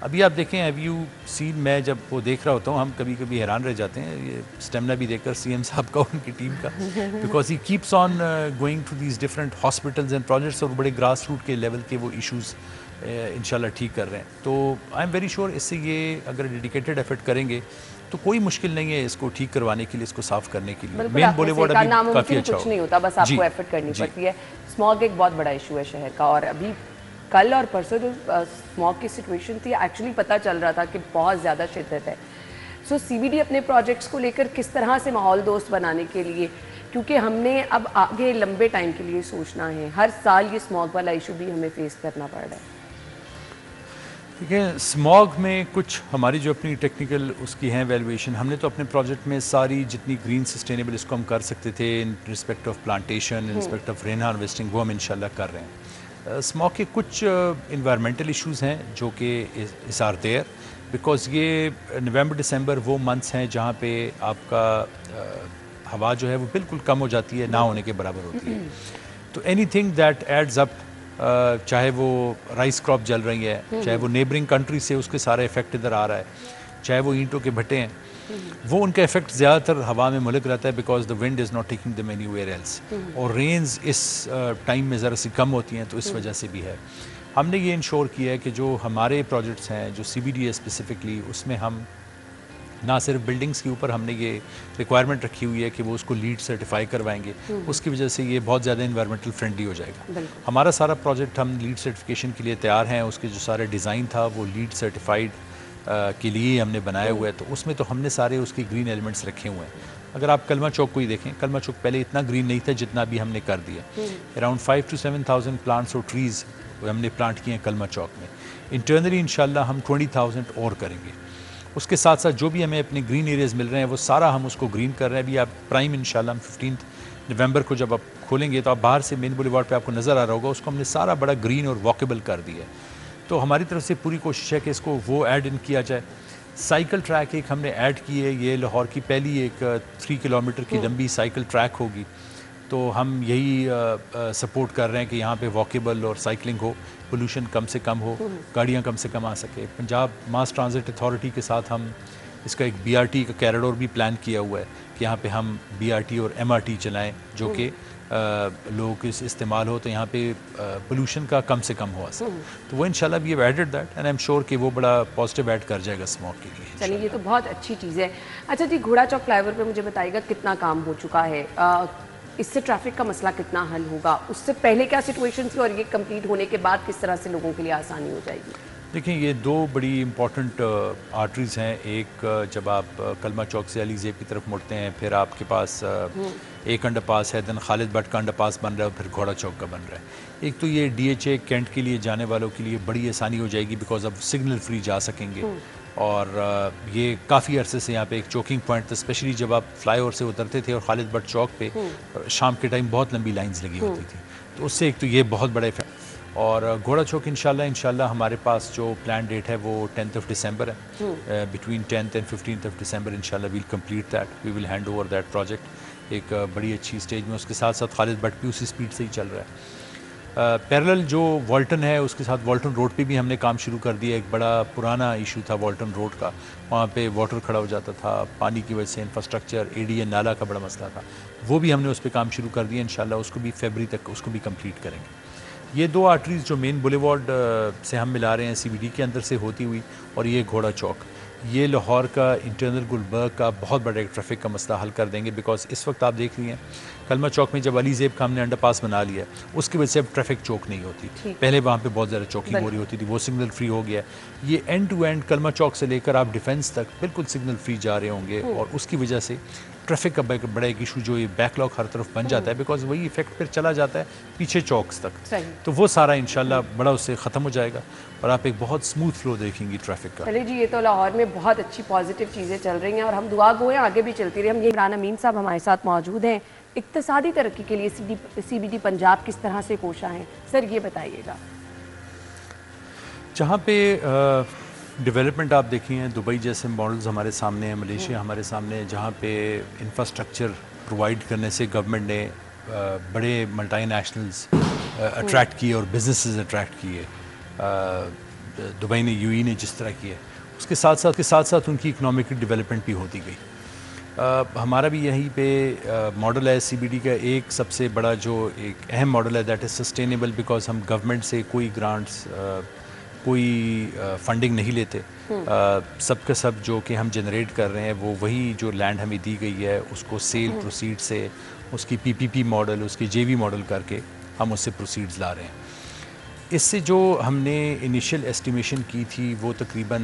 अभी आप देखें, हैव यू सीन, मैं जब वो देख रहा होता हूँ, हम कभी कभी हैरान रह जाते हैं ये स्टेमिना भी देखकर CM साहब का, उनकी टीम का, because he keeps on going to these different hospitals and projects, और बड़े ग्रास रूट के लेवल के वो इशूज़ इंशाल्लाह ठीक कर रहे हैं। तो आई एम वेरी श्योर इससे ये अगर डेडिकेटेड एफर्ट करेंगे तो कोई मुश्किल नहीं है इसको ठीक करवाने के लिए, इसको साफ करने के लिए। मेन बुलेवार्ड अभी काफ़ी अच्छा कुछ नहीं होता, बस आपको एफर्ट करनी पड़ती है। स्मॉग एक बहुत बड़ा इशू है शहर का, और अभी कल और परसों जो स्मॉग की सिचुएशन थी एक्चुअली पता चल रहा था कि बहुत ज़्यादा शिद्दत है। सो CBD अपने प्रोजेक्ट्स को लेकर किस तरह से माहौल दोस्त बनाने के लिए, क्योंकि हमने अब आगे लंबे टाइम के लिए सोचना है, हर साल ये स्मॉग वाला इशू भी हमें फेस करना पड़ रहा है। देखिए, स्मॉग में कुछ हमारी जो अपनी टेक्निकल उसकी हैं वैल्यूएशन, हमने तो अपने प्रोजेक्ट में सारी जितनी ग्रीन सस्टेनेबल इसको हम कर सकते थे in respect of plantation, in respect of rain harvesting, वो हम इंशाल्लाह कर रहे हैं। स्मॉग के कुछ इन्वायरमेंटल इश्यूज हैं जो कि इस आर देयर, बिकॉज ये नवंबर दिसंबर वो मंथ्स हैं जहाँ पे आपका हवा जो है वो बिल्कुल कम हो जाती है, ना होने के बराबर होती है। तो एनीथिंग दैट एड्स अप, चाहे वो राइस क्रॉप जल रही है, चाहे वो नेबरिंग कंट्री से उसके सारा इफेक्ट इधर आ रहा है, चाहे वो ईंटों के भट्टे हैं, वो उनका इफेक्ट ज़्यादातर हवा में मुल्क रहता है, because the wind is not taking them anywhere else, और रेंज इस टाइम में ज़रा सी कम होती हैं, तो इस वजह से भी है। हमने ये इंश्योर किया है कि जो हमारे प्रोजेक्ट्स हैं, जो CBD है स्पेसिफिकली, उसमें हम ना सिर्फ बिल्डिंग्स के ऊपर हमने ये रिक्वायरमेंट रखी हुई है कि वो उसको लीड सर्टिफाई करवाएंगे, उसकी वजह से ये बहुत ज़्यादा इन्वायरमेंटल फ्रेंडली हो जाएगा। हमारा सारा प्रोजेक्ट हम लीड सर्टिफिकेशन के लिए तैयार हैं, उसके जो सारे डिज़ाइन था वो लीड सर्टिफाइड के लिए हमने बनाया हुआ है, तो उसमें तो हमने सारे उसके ग्रीन एलिमेंट्स रखे हुए हैं। अगर आप कलमा चौक को ही देखें, कलमा चौक पहले इतना ग्रीन नहीं था जितना भी हमने कर दिया। अराउंड 5,000 to 7,000 प्लांट्स और ट्रीज़ हमने प्लांट किए हैं कलमा चौक में। इंटरनली इंशाल्लाह हम 20,000 और करेंगे। उसके साथ साथ जो भी हमें अपने ग्रीन एरियाज़ मिल रहे हैं वो सारा हम उसको ग्रीन कर रहे हैं। अभी आप प्राइम इंशाल्लाह हम 15 नवंबर को जब आप खोलेंगे तो आप बाहर से मेन बुलेवार्ड पे आपको नज़र आ रहा होगा, उसको हमने सारा बड़ा ग्रीन और वॉकेबल कर दिया है। तो हमारी तरफ से पूरी कोशिश है कि इसको वो ऐड इन किया जाए। साइकिल ट्रैक एक हमने ऐड की है, ये लाहौर की पहली एक 3 किलोमीटर की लंबी साइकिल ट्रैक होगी, तो हम यही सपोर्ट कर रहे हैं कि यहाँ पे वॉकेबल और साइकिलिंग हो, पोल्यूशन कम से कम हो, गाड़ियाँ कम से कम आ सके। पंजाब मास ट्रांजिट अथॉरिटी के साथ हम इसका एक BRT का कैरिडोर भी प्लान किया हुआ है कि यहाँ पे हम BRT और MRT चलाएं, जो कि लोग इस इस्तेमाल हो, तो यहाँ पे पोल्यूशन का कम से कम हो सके। तो वो इंशाल्लाह we have added that and I am sure कि वो बड़ा पॉजिटिव ऐड कर जाएगा स्मॉग के लिए। चलिए, ये तो बहुत अच्छी चीज़ है। अच्छा जी, घोड़ा चौक फ्लाईओवर पे मुझे बताइएगा कितना काम हो चुका है, इससे ट्रैफिक का मसला कितना हल होगा, उससे पहले क्या सिचुएशन थी और ये कंप्लीट होने के बाद किस तरह से लोगों के लिए आसानी हो जाएगी? देखिए, ये दो बड़ी इंपॉर्टेंट आर्टरीज़ हैं। एक जब आप कलमा चौक से अली ज़ेब की तरफ मुड़ते हैं, फिर आपके पास एक अंडरपास है, देन खालिद भट्ट का अंडरपास बन रहा है, फिर घोड़ा चौक का बन रहा है। एक तो ये DHA कैंट के लिए जाने वालों के लिए बड़ी आसानी हो जाएगी, बिकॉज अब सिग्नल फ्री जा सकेंगे। और ये काफ़ी अरसे से यहाँ पे एक चौकिंग पॉइंट था, स्पेशली जब आप फ्लाईओवर से उतरते थे और खालिद भट्ट चौक पे शाम के टाइम बहुत लंबी लाइंस लगी होती थी, तो उससे एक तो ये बहुत बड़ा इफेक्ट। और घोड़ा चौक इंशाल्लाह हमारे पास जो प्लान डेट है वो 10th December है। Between 10th and 15th December इंशाल्लाह we'll complete that, we will hand over that project एक बड़ी अच्छी स्टेज में। उसके साथ साथ खालिद भट्ट भी उसी स्पीड से ही चल रहा है। पैरेलल जो वॉल्टन है उसके साथ वॉल्टन रोड पे भी हमने काम शुरू कर दिया। एक बड़ा पुराना इशू था वॉल्टन रोड का, वहाँ पे वाटर खड़ा हो जाता था पानी की वजह से, इंफ्रास्ट्रक्चर ADA नाला का बड़ा मसला था, वो भी हमने उस पर काम शुरू कर दिया। इंशाल्लाह उसको भी फरवरी तक उसको भी कंप्लीट करेंगे। ये 2 आर्टरीज जो मेन बुलेवार्ड से हम मिला रहे हैं CBD के अंदर से होती हुई, और ये घोड़ा चौक, ये लाहौर का इंटरनल गुलबर्ग का बहुत बड़ा एक ट्रैफिक का मसला हल कर देंगे। बिकॉज इस वक्त आप देख रही हैं कलमा चौक में जब अली ज़ेब का हमने अंडरपास बना लिया, उसकी वजह से अब ट्रैफिक चौक नहीं होती। पहले वहाँ पे बहुत ज़्यादा चौकिंग हो रही होती थी, वो सिग्नल फ्री हो गया। ये एंड टू एंड कलमा चौक से लेकर आप डिफेंस तक बिल्कुल सिग्नल फ्री जा रहे होंगे, और उसकी वजह से ट्रैफिक का बड़ा एक इशू जो ये बैकलॉग हर तरफ बन जाता है, बिकॉज वही इफेक्ट फिर चला जाता है पीछे चौक्स तक। तो वो सारा इंशाल्लाह बड़ा उससे ख़त्म हो जाएगा और आप एक बहुत स्मूथ फ्लो देखेंगी ट्रैफिक का। चलिए जी, ये तो लाहौर में बहुत अच्छी पॉजिटिव चीज़ें चल रही हैं और हम दुआ गो हैं आगे भी चलती रही। हम ये इमरान अमीन साहब हमारे साथ मौजूद हैं। इक्तिसादी तरक्की के लिए CBD पंजाब किस तरह से कोशा है सर, ये बताइएगा। जहाँ पे डेवलपमेंट आप देखी हैं, दुबई जैसे मॉडल्स हमारे सामने हैं, मलेशिया हमारे सामने है, जहाँ पे इंफ्रास्ट्रक्चर प्रोवाइड करने से गवर्नमेंट ने बड़े मल्टीनेशनल्स अट्रैक्ट किए और बिजनेसेस अट्रैक्ट किए। दुबई ने, UAE ने जिस तरह किए, उसके साथ साथ उनकी इकोनॉमिक डेवलपमेंट भी होती गई। हमारा भी यहीं पे मॉडल है CBD का। एक सबसे बड़ा जो एक अहम मॉडल है दैट इज़ सस्टेनेबल, बिकॉज हम गवर्नमेंट से कोई ग्रांट्स कोई फंडिंग नहीं लेते। सब का सब जो कि हम जनरेट कर रहे हैं वो वही जो लैंड हमें दी गई है उसको सेल प्रोसीड से उसकी PPP मॉडल, उसकी JV मॉडल करके हम उससे प्रोसीड्स ला रहे हैं। इससे जो हमने इनिशियल एस्टिमेशन की थी वो तकरीबन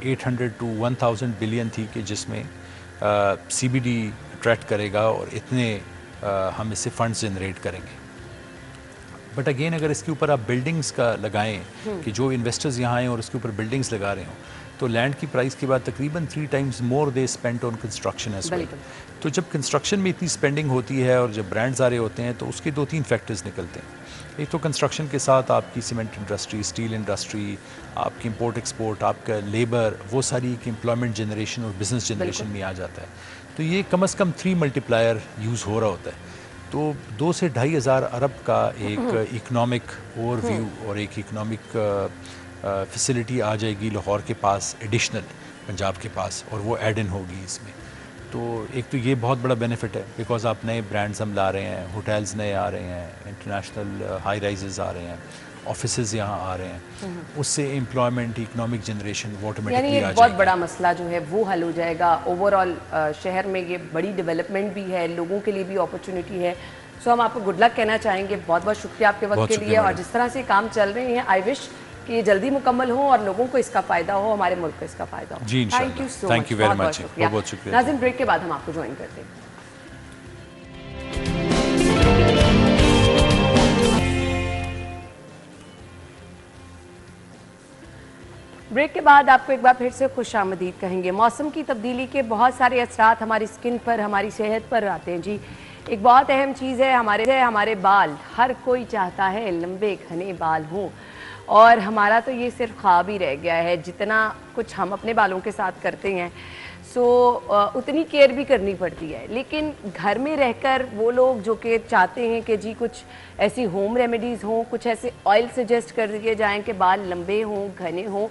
800 to 1000 बिलियन थी कि जिसमें CBD अट्रैक्ट करेगा और इतने हम इससे फंड्स जनरेट करेंगे। बट अगेन अगर इसके ऊपर आप बिल्डिंग्स का लगाएं कि जो इन्वेस्टर्स यहाँ आए और उसके ऊपर बिल्डिंग्स लगा रहे हों, तो लैंड की प्राइस के बाद तकरीबन 3 times more they spent on construction as well. तो जब कंस्ट्रक्शन में इतनी स्पेंडिंग होती है और जब ब्रांड्स आ रहे होते हैं तो उसके 2-3 फैक्टर्स निकलते हैं। एक तो कंस्ट्रक्शन के साथ आपकी सीमेंट इंडस्ट्री, स्टील इंडस्ट्री, आपकी इंपोर्ट एक्सपोर्ट, आपका लेबर, वो सारी एक एम्प्लॉयमेंट जनरेशन और बिजनेस जनरेशन में आ जाता है। तो ये कम से कम 3 मल्टीप्लायर यूज़ हो रहा होता है। तो 2 से 2,500 अरब का एक इकोनॉमिक ओवरव्यू और एक इकोनॉमिक फैसिलिटी आ जाएगी लाहौर के पास एडिशनल पंजाब के पास, और वो ऐड इन होगी इसमें। तो एक तो ये बहुत बड़ा बेनिफिट है बिकॉज आप नए ब्रांड्स हम ला रहे हैं, होटल्स नए आ रहे हैं, इंटरनेशनल हाई राइजेस आ रहे हैं, ऑफिसेज यहाँ आ रहे हैं, उससे एम्प्लॉयमेंट, इकोनॉमिक जनरेशन वो ऑटोमेटिकली आ जाएगी। बहुत बड़ा मसला जो है वो हल हो जाएगा। ओवरऑल शहर में ये बड़ी डेवलपमेंट भी है, लोगों के लिए भी अपॉर्चुनिटी है। सो हम आपको गुड लक कहना चाहेंगे। बहुत बहुत शुक्रिया आपके वक्त के लिए, और जिस तरह से काम चल रहे हैं आई विश कि ये जल्दी मुकम्मल हो और लोगों को इसका फायदा हो, हमारे मुल्क को इसका फायदा हो। जी इंशाल्लाह। Thank you so much, thank you very much, बहुत शुक्रिया। नाज़रीन, ब्रेक के बाद हम आपको ज्वाइन करते हैं। ब्रेक के बाद आपको एक बार फिर से खुशामदीद कहेंगे। मौसम की तब्दीली के बहुत सारे असरात हमारी स्किन पर, हमारी सेहत पर आते हैं जी। एक बहुत अहम चीज़ है हमारे बाल। हर कोई चाहता है लंबे घने बाल हों, और हमारा तो ये सिर्फ ख्वाब ही रह गया है। जितना कुछ हम अपने बालों के साथ करते हैं उतनी केयर भी करनी पड़ती है। लेकिन घर में रहकर वो लोग जो कि चाहते हैं कि जी कुछ ऐसी होम रेमेडीज़ हों, कुछ ऐसे ऑयल सजेस्ट कर दिए जाएं कि बाल लंबे हों, घने हों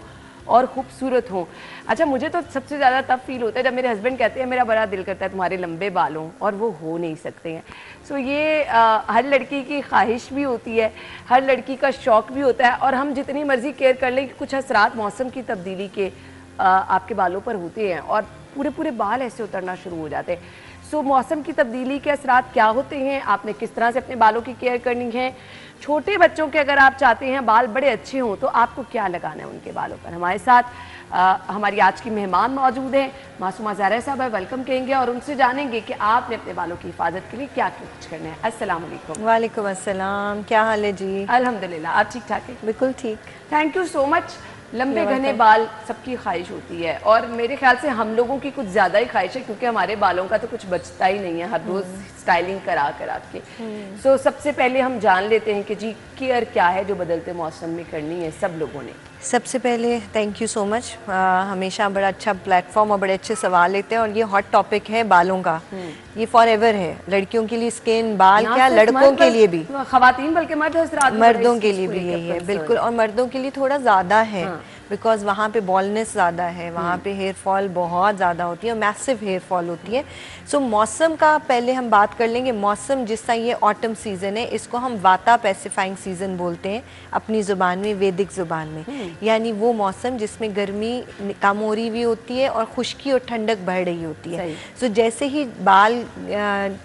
और खूबसूरत हों। अच्छा, मुझे तो सबसे ज़्यादा तब फील होता है जब मेरे हस्बैंड कहते हैं मेरा बड़ा दिल करता है तुम्हारे लंबे बाल हों, और वो हो नहीं सकते हैं। सो ये हर लड़की की ख्वाहिश भी होती है, हर लड़की का शौक़ भी होता है, और हम जितनी मर्ज़ी केयर कर लें, कुछ असरात मौसम की तब्दीली के आपके बालों पर होते हैं और पूरे बाल ऐसे उतरना शुरू हो जाते हैं। सो मौसम की तब्दीली के असरात क्या होते हैं, आपने किस तरह से अपने बालों की केयर करनी है। छोटे बच्चों के अगर आप चाहते हैं बाल बड़े अच्छे हों तो आपको क्या लगाना है उनके बालों पर। हमारे साथ हमारी आज की मेहमान मौजूद हैं, मासूमा ज़ाहरा साहब है, वेलकम कहेंगे और उनसे जानेंगे कि आपने अपने बालों की हिफाजत के लिए क्या कुछ करना है। अस्सलाम वालेकुम। वालेकुम अस्सलाम, क्या हाल है जी? अल्हम्दुलिल्लाह, आप ठीक ठाक हैं? बिल्कुल ठीक। Thank you so much. लंबे घने बाल सबकी ख्वाहिश होती है, और मेरे ख्याल से हम लोगों की कुछ ज़्यादा ही ख्वाहिश है, क्योंकि हमारे बालों का तो कुछ बचता ही नहीं है हर रोज़ स्टाइलिंग करा के। सो सबसे पहले हम जान लेते हैं कि जी केयर क्या है जो बदलते मौसम में करनी है सब लोगों ने। सबसे पहले थैंक यू सो मच। हमेशा बड़ा अच्छा प्लेटफॉर्म और बड़े अच्छे सवाल लेते हैं, और ये हॉट टॉपिक है बालों का। ये फॉर एवर है, लड़कियों के लिए स्किन, बाल क्या, लड़कों के लिए भी, खवातीन बल्कि मर्दों के लिए भी यही है। बिल्कुल, और मर्दों के लिए थोड़ा ज़्यादा है। बिकॉज वहाँ पे बॉलनेस ज़्यादा है, वहाँ पे हेयर फॉल बहुत ज़्यादा होती है और मैसिव हेयर फॉल होती है। सो मौसम का पहले हम बात कर लेंगे। मौसम जिस तरह ये ऑटम सीज़न है, इसको हम वाता पैसिफाइंग सीज़न बोलते हैं अपनी ज़ुबान में, वैदिक ज़ुबान में। यानी वो मौसम जिसमें गर्मी कम हो रही भी होती है और खुश्की और ठंडक बढ़ रही होती है। सो जैसे ही बाल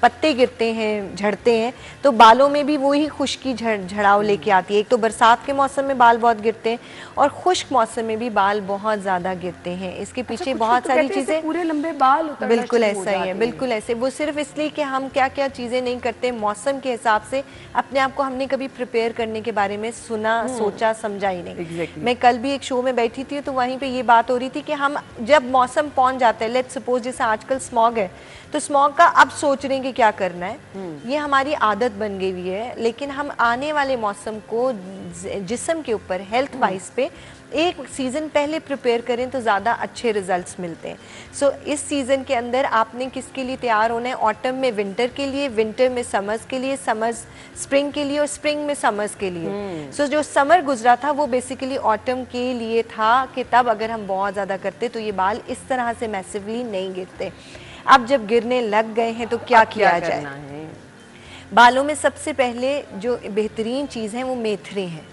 पत्ते गिरते हैं, झड़ते हैं, तो बालों में भी वही खुश्की झड़ाव लेके आती है। एक तो बरसात के मौसम में बाल बहुत गिरते हैं और खुश्क मौसम में भी बाल बहुत ज़्यादा गिरते हैं। इसके पीछे बहुत सारी चीज़ें, पूरे लंबे बाल उतरना बिल्कुल शुरू हो ऐसा ही है, जाते बिल्कुल ऐसे। वो सिर्फ इसलिए कि हम क्या क्या चीज़ें नहीं करते मौसम के हिसाब से, अपने आप को हमने कभी प्रिपेयर करने के बारे में सुना, सोचा, समझा ही नहीं। मैं कल भी एक शो में बैठी थी तो वहीं पे ये बात हो रही थी कि हम जब मौसम पहुंच जाता है, लेट्स सपोज जैसे आजकल स्मॉग है, तो स्मॉग का अब सोच रहे हैं कि क्या करना है, ये हमारी आदत बन गई हुई है। लेकिन हम आने वाले मौसम को जिस्म के ऊपर हेल्थ वाइज पे एक सीज़न पहले प्रिपेयर करें तो ज़्यादा अच्छे रिजल्ट्स मिलते हैं। सो इस सीज़न के अंदर आपने किसके लिए तैयार होना है? ऑटम में विंटर के लिए, विंटर में समर्स के लिए, समर्स स्प्रिंग के लिए और स्प्रिंग में समर्स के लिए। सो जो समर गुजरा था वो बेसिकली ऑटम के लिए था कि तब अगर हम बहुत ज़्यादा करते तो ये बाल इस तरह से मैसिवली नहीं गिरते। अब जब गिरने लग गए हैं तो क्या किया जाए? बालों में सबसे पहले जो बेहतरीन चीज़ है वो मेथरे हैं।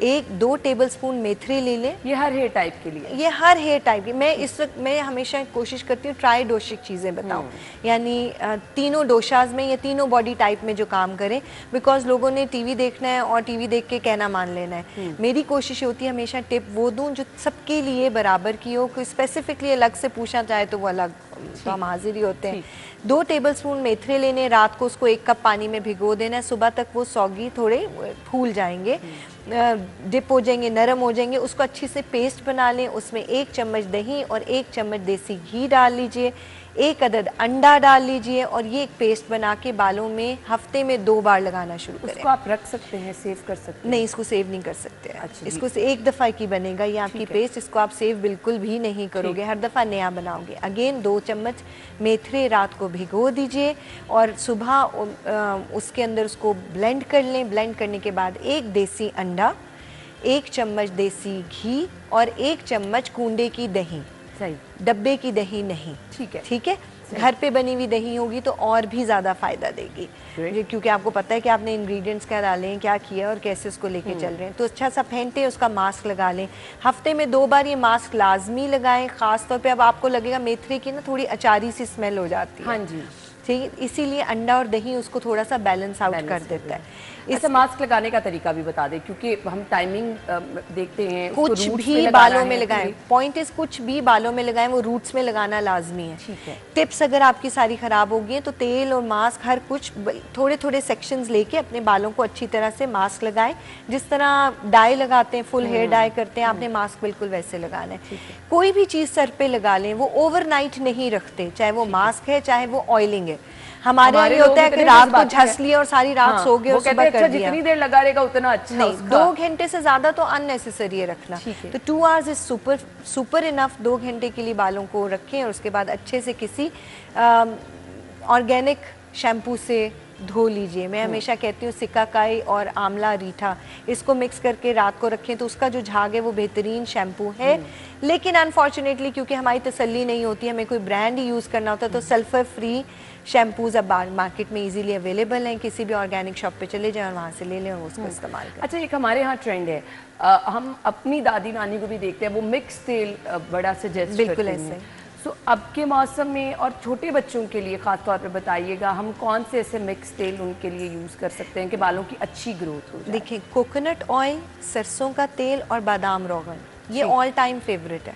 1-2 टेबलस्पून मेथरे ले लें। ये हर हेयर टाइप के लिए? ये हर हेयर टाइप की। मैं इस वक्त मैं हमेशा कोशिश करती हूँ ट्राई डोशिक चीज़ें बताऊँ, यानी तीनों डोशाज में या तीनों बॉडी टाइप में जो काम करें। बिकॉज लोगों ने टीवी देखना है और टीवी देख के कहना मान लेना है। मेरी कोशिश होती है हमेशा टिप वो दूँ जो सबके लिए बराबर की हो। कोई स्पेसिफिकली अलग से पूछना चाहे तो वो अलग, तो हम हाजिर ही होते हैं। 2 टेबलस्पून मेथरे लेने, रात को उसको 1 कप पानी में भिगो देना है। सुबह तक वो सौगी थोड़े फूल जाएंगे, डिप हो जाएंगे, नरम हो जाएंगे। उसको अच्छी से पेस्ट बना लें। उसमें 1 चम्मच दही और 1 चम्मच देसी घी डाल लीजिए, 1 अदद अंडा डाल लीजिए और ये एक पेस्ट बना के बालों में हफ्ते में 2 बार लगाना शुरू करें। उसको आप रख सकते हैं, सेव कर सकते हैं? नहीं, इसको सेव नहीं कर सकते। अच्छा, इसको से 1 दफ़ा की बनेगा ये आपकी पेस्ट, इसको आप सेव बिल्कुल भी नहीं करोगे, हर दफ़ा नया बनाओगे। अगेन 2 चम्मच मेथरे रात को भिगो दीजिए और सुबह उसके अंदर उसको ब्लेंड कर लें। ब्लेंड करने के बाद 1 देसी अंडा, 1 चम्मच देसी घी और 1 चम्मच कूंडे की दही। सही, डब्बे की दही नहीं। ठीक है, ठीक है। घर पे बनी हुई दही होगी तो और भी ज़्यादा फ़ायदा देगी, क्योंकि आपको पता है कि आपने इंग्रेडिएंट्स क्या डाले हैं, क्या किया और कैसे उसको लेके चल रहे हैं। तो अच्छा सा फेंटे, उसका मास्क लगा लें। हफ्ते में 2 बार ये मास्क लाजमी लगाएं। ख़ास तौर पे अब आपको लगेगा मेथरे की ना थोड़ी अचारी सी स्मेल हो जाती है। हाँ जी, ठीक, इसीलिए अंडा और दही उसको थोड़ा सा बैलेंस आउट कर देता है। इस मास्क लगाने का तरीका भी बता दें, क्योंकि हम टाइमिंग देखते हैं। कुछ भी बालों में लगाएं, पॉइंट इज कुछ भी बालों में लगाएं, वो रूट्स में लगाना लाजमी है। ठीक है। टिप्स अगर आपकी सारी खराब हो गई तो तेल और मास्क हर कुछ थोड़े थोड़े सेक्शंस लेके अपने बालों को अच्छी तरह से मास्क लगाएं। जिस तरह डाई लगाते हैं, फुल हेयर डाई करते हैं, आपने मास्क बिल्कुल वैसे लगाना है। कोई भी चीज़ सर पे लगा लें, वो ओवरनाइट नहीं रखते, चाहे वो मास्क है चाहे वो ऑयलिंग है। हमारे ये होता है कि रात को झस लिया और सारी रात सो गए और सुबह कर दिया। जितनी देर लगा रहेगा उतना अच्छा। नहीं, 2 घंटे से ज्यादा तो अननेसेसरी है रखना। तो 2 आवर्स इज सुपर इनफ। 2 घंटे के लिए बालों को रखें और उसके बाद अच्छे से किसी ऑर्गेनिक शैम्पू से धो लीजिए। मैं हमेशा कहती हूँ सिकाकाई और आंवला रीठा इसको मिक्स करके रात को रखें तो उसका जो झाग है वो बेहतरीन शैम्पू है। लेकिन अनफॉर्चुनेटली क्योंकि हमारी तसल्ली नहीं होती, हमें कोई ब्रांड ही यूज़ करना होता है, तो सल्फर फ्री शैम्पूज अब मार्केट में इजीली अवेलेबल हैं। किसी भी ऑर्गेनिक शॉप पे चले जाएं और वहाँ से ले लें और उसको इस्तेमाल करें। अच्छा, एक हमारे यहाँ ट्रेंड है, हम अपनी दादी नानी को भी देखते हैं, वो मिक्स तेल बड़ा सजेस्ट बिल्कुल करती ऐसे। सो अब के मौसम में और छोटे बच्चों के लिए ख़ास तौर पे बताइएगा, हम कौन से ऐसे मिक्स तेल उनके लिए यूज़ कर सकते हैं कि बालों की अच्छी ग्रोथ हो जाए? देखिए, कोकोनट ऑयल, सरसों का तेल और बादाम रोगन ये ऑल टाइम फेवरेट है।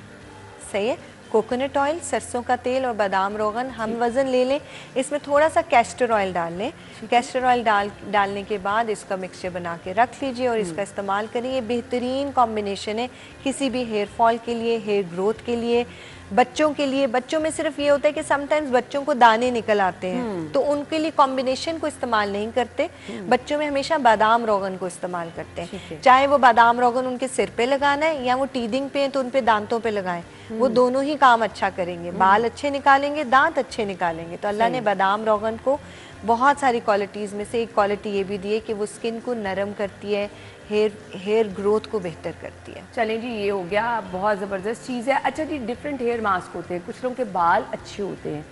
सही है। कोकोनट ऑयल, सरसों का तेल और बादाम रोगन हम वज़न ले लें। इसमें थोड़ा सा कैस्टर ऑयल डाल लें। कैस्टर ऑयल डालने के बाद इसका मिक्सचर बना के रख लीजिए और इसका इस्तेमाल करिए। ये बेहतरीन कॉम्बिनेशन है किसी भी हेयर फॉल के लिए, हेयर ग्रोथ के लिए, बच्चों के लिए। बच्चों में सिर्फ ये होता है कि समटाइम्स बच्चों को दाने निकल आते हैं तो उनके लिए कॉम्बिनेशन को इस्तेमाल नहीं करते। बच्चों में हमेशा बादाम रोगन को इस्तेमाल करते हैं। चाहे वो बादाम रोगन उनके सिर पे लगाना है या वो टीदिंग पे है तो उन पे दांतों पे लगाएं, वो दोनों ही काम अच्छा करेंगे। बाल अच्छे निकालेंगे, दांत अच्छे निकालेंगे। तो अल्लाह ने बादाम रोगन को बहुत सारी क्वालिटीज़ में से एक क्वालिटी ये भी दी है कि वो स्किन को नरम करती है, हेयर ग्रोथ को बेहतर करती है। चलें जी, ये हो गया, बहुत ज़बरदस्त चीज़ है। अच्छा जी, डिफरेंट हेयर मास्क होते हैं, कुछ लोगों के बाल अच्छे होते हैं,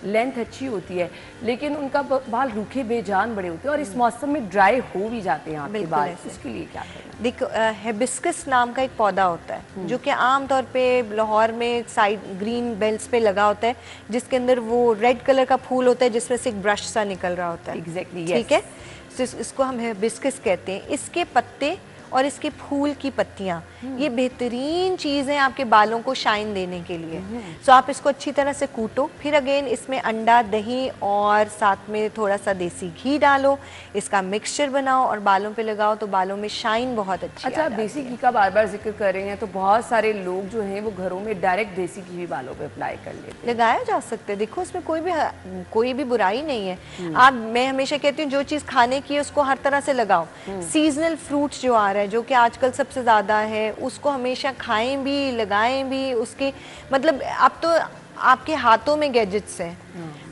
लेंथ अच्छी होती है, लेकिन उनका बाल रूखे बेजान बड़े होते हैं और इस मौसम में ड्राई हो भी जाते हैं आपके बाल, इसके लिए क्या करना? देखो, हिबिस्कस नाम का एक पौधा होता है जो कि आमतौर पे लाहौर में साइड ग्रीन बेल्ट्स पे लगा होता है, जिसके अंदर वो रेड कलर का फूल होता है जिसमें से एक ब्रश सा निकल रहा होता है। एग्जैक्टली, ठीक है, तो इसको हम हिबिस्कस कहते हैं। इसके पत्ते और इसके फूल की पत्तियां ये बेहतरीन चीज़ है आपके बालों को शाइन देने के लिए। सो आप इसको अच्छी तरह से कूटो, फिर अगेन इसमें अंडा, दही और साथ में थोड़ा सा देसी घी डालो, इसका मिक्सचर बनाओ और बालों पे लगाओ तो बालों में शाइन बहुत अच्छी। अच्छा, आप देसी घी का बार बार जिक्र कर रहे हैं, तो बहुत सारे लोग जो हैं वो घरों में डायरेक्ट देसी घी भी बालों पे अप्लाई कर लेते हैं। लगाया जा सकता है, देखो उसमें कोई भी बुराई नहीं है। मैं हमेशा कहती हूँ जो चीज़ खाने की है उसको हर तरह से लगाओ। सीजनल फ्रूट्स जो आ रहा है, जो कि आजकल सबसे ज़्यादा है, उसको हमेशा खाएं भी, लगाएं भी। उसके मतलब अब तो आपके हाथों में गैजेट्स हैं।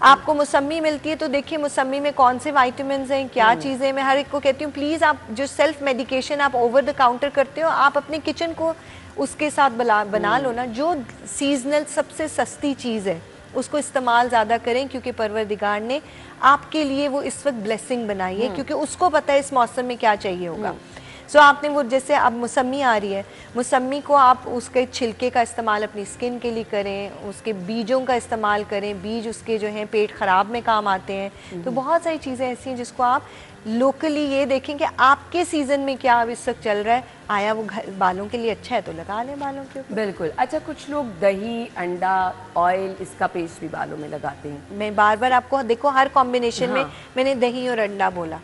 आपको मौसमी मिलती है तो देखिए मौसमी में कौन से विटामिन्स हैं, क्या चीज़ें। मैं हर एक को कहती हूँ प्लीज़ आप जो सेल्फ मेडिकेशन आप ओवर द काउंटर करते हो, आप अपने किचन को उसके साथ बना लो ना। जो सीजनल सबसे सस्ती चीज़ है उसको इस्तेमाल ज़्यादा करें, क्योंकि परवरदिगार ने आपके लिए वो इस वक्त ब्लेसिंग बनाई है, क्योंकि उसको पता है इस मौसम में क्या चाहिए होगा। सो आपने वो, जैसे अब मौसमी आ रही है, मौसमी को आप उसके छिलके का इस्तेमाल अपनी स्किन के लिए करें, उसके बीजों का इस्तेमाल करें। बीज उसके जो हैं पेट ख़राब में काम आते हैं। तो बहुत सारी चीज़ें ऐसी हैं जिसको आप लोकली ये देखें कि आपके सीज़न में क्या अब इस वक्त चल रहा है, आया वो बालों के लिए अच्छा है तो लगा लें बालों के ऊपर। बिल्कुल। अच्छा, कुछ लोग दही, अंडा, ऑयल, इसका पेस्ट भी बालों में लगाते हैं। मैं बार बार आपको देखो हर कॉम्बिनेशन में मैंने दही और अंडा बोला,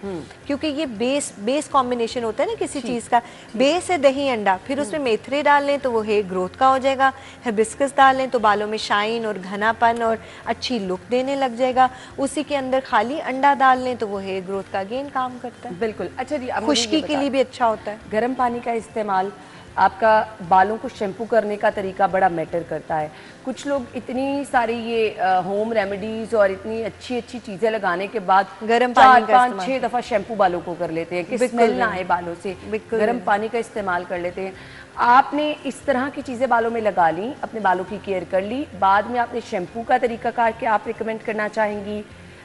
क्योंकि ये बेस कॉम्बिनेशन होता है ना किसी चीज़ का। बेस है दही अंडा, फिर उसमें मेथरे डाल लें तो वो हेयर ग्रोथ का हो जाएगा। हिबिस्कस डाल लें तो बालों में शाइन और घनापन और अच्छी लुक देने लग जाएगा। उसी के अंदर खाली अंडा डाल लें तो वो हेयर ग्रोथ का अगेन काम करता है। बिल्कुल। अच्छा जी, खुश्की के लिए भी अच्छा होता है। गर्म पानी का इस्तेमाल, आपका बालों को शैम्पू करने का तरीका बड़ा मैटर करता है। कुछ लोग इतनी सारी ये होम रेमेडीज और इतनी अच्छी अच्छी चीज़ें लगाने के बाद गर्म पानी का 4-5-6 दफ़ा शैम्पू बालों को कर लेते हैं कि स्मेल ना आए बालों से, गर्म पानी का इस्तेमाल कर लेते हैं। आपने इस तरह की चीज़ें बालों में लगा ली, अपने बालों की केयर कर ली, बाद में आपने शैम्पू का तरीका कार के आप रिकमेंड करना चाहेंगी?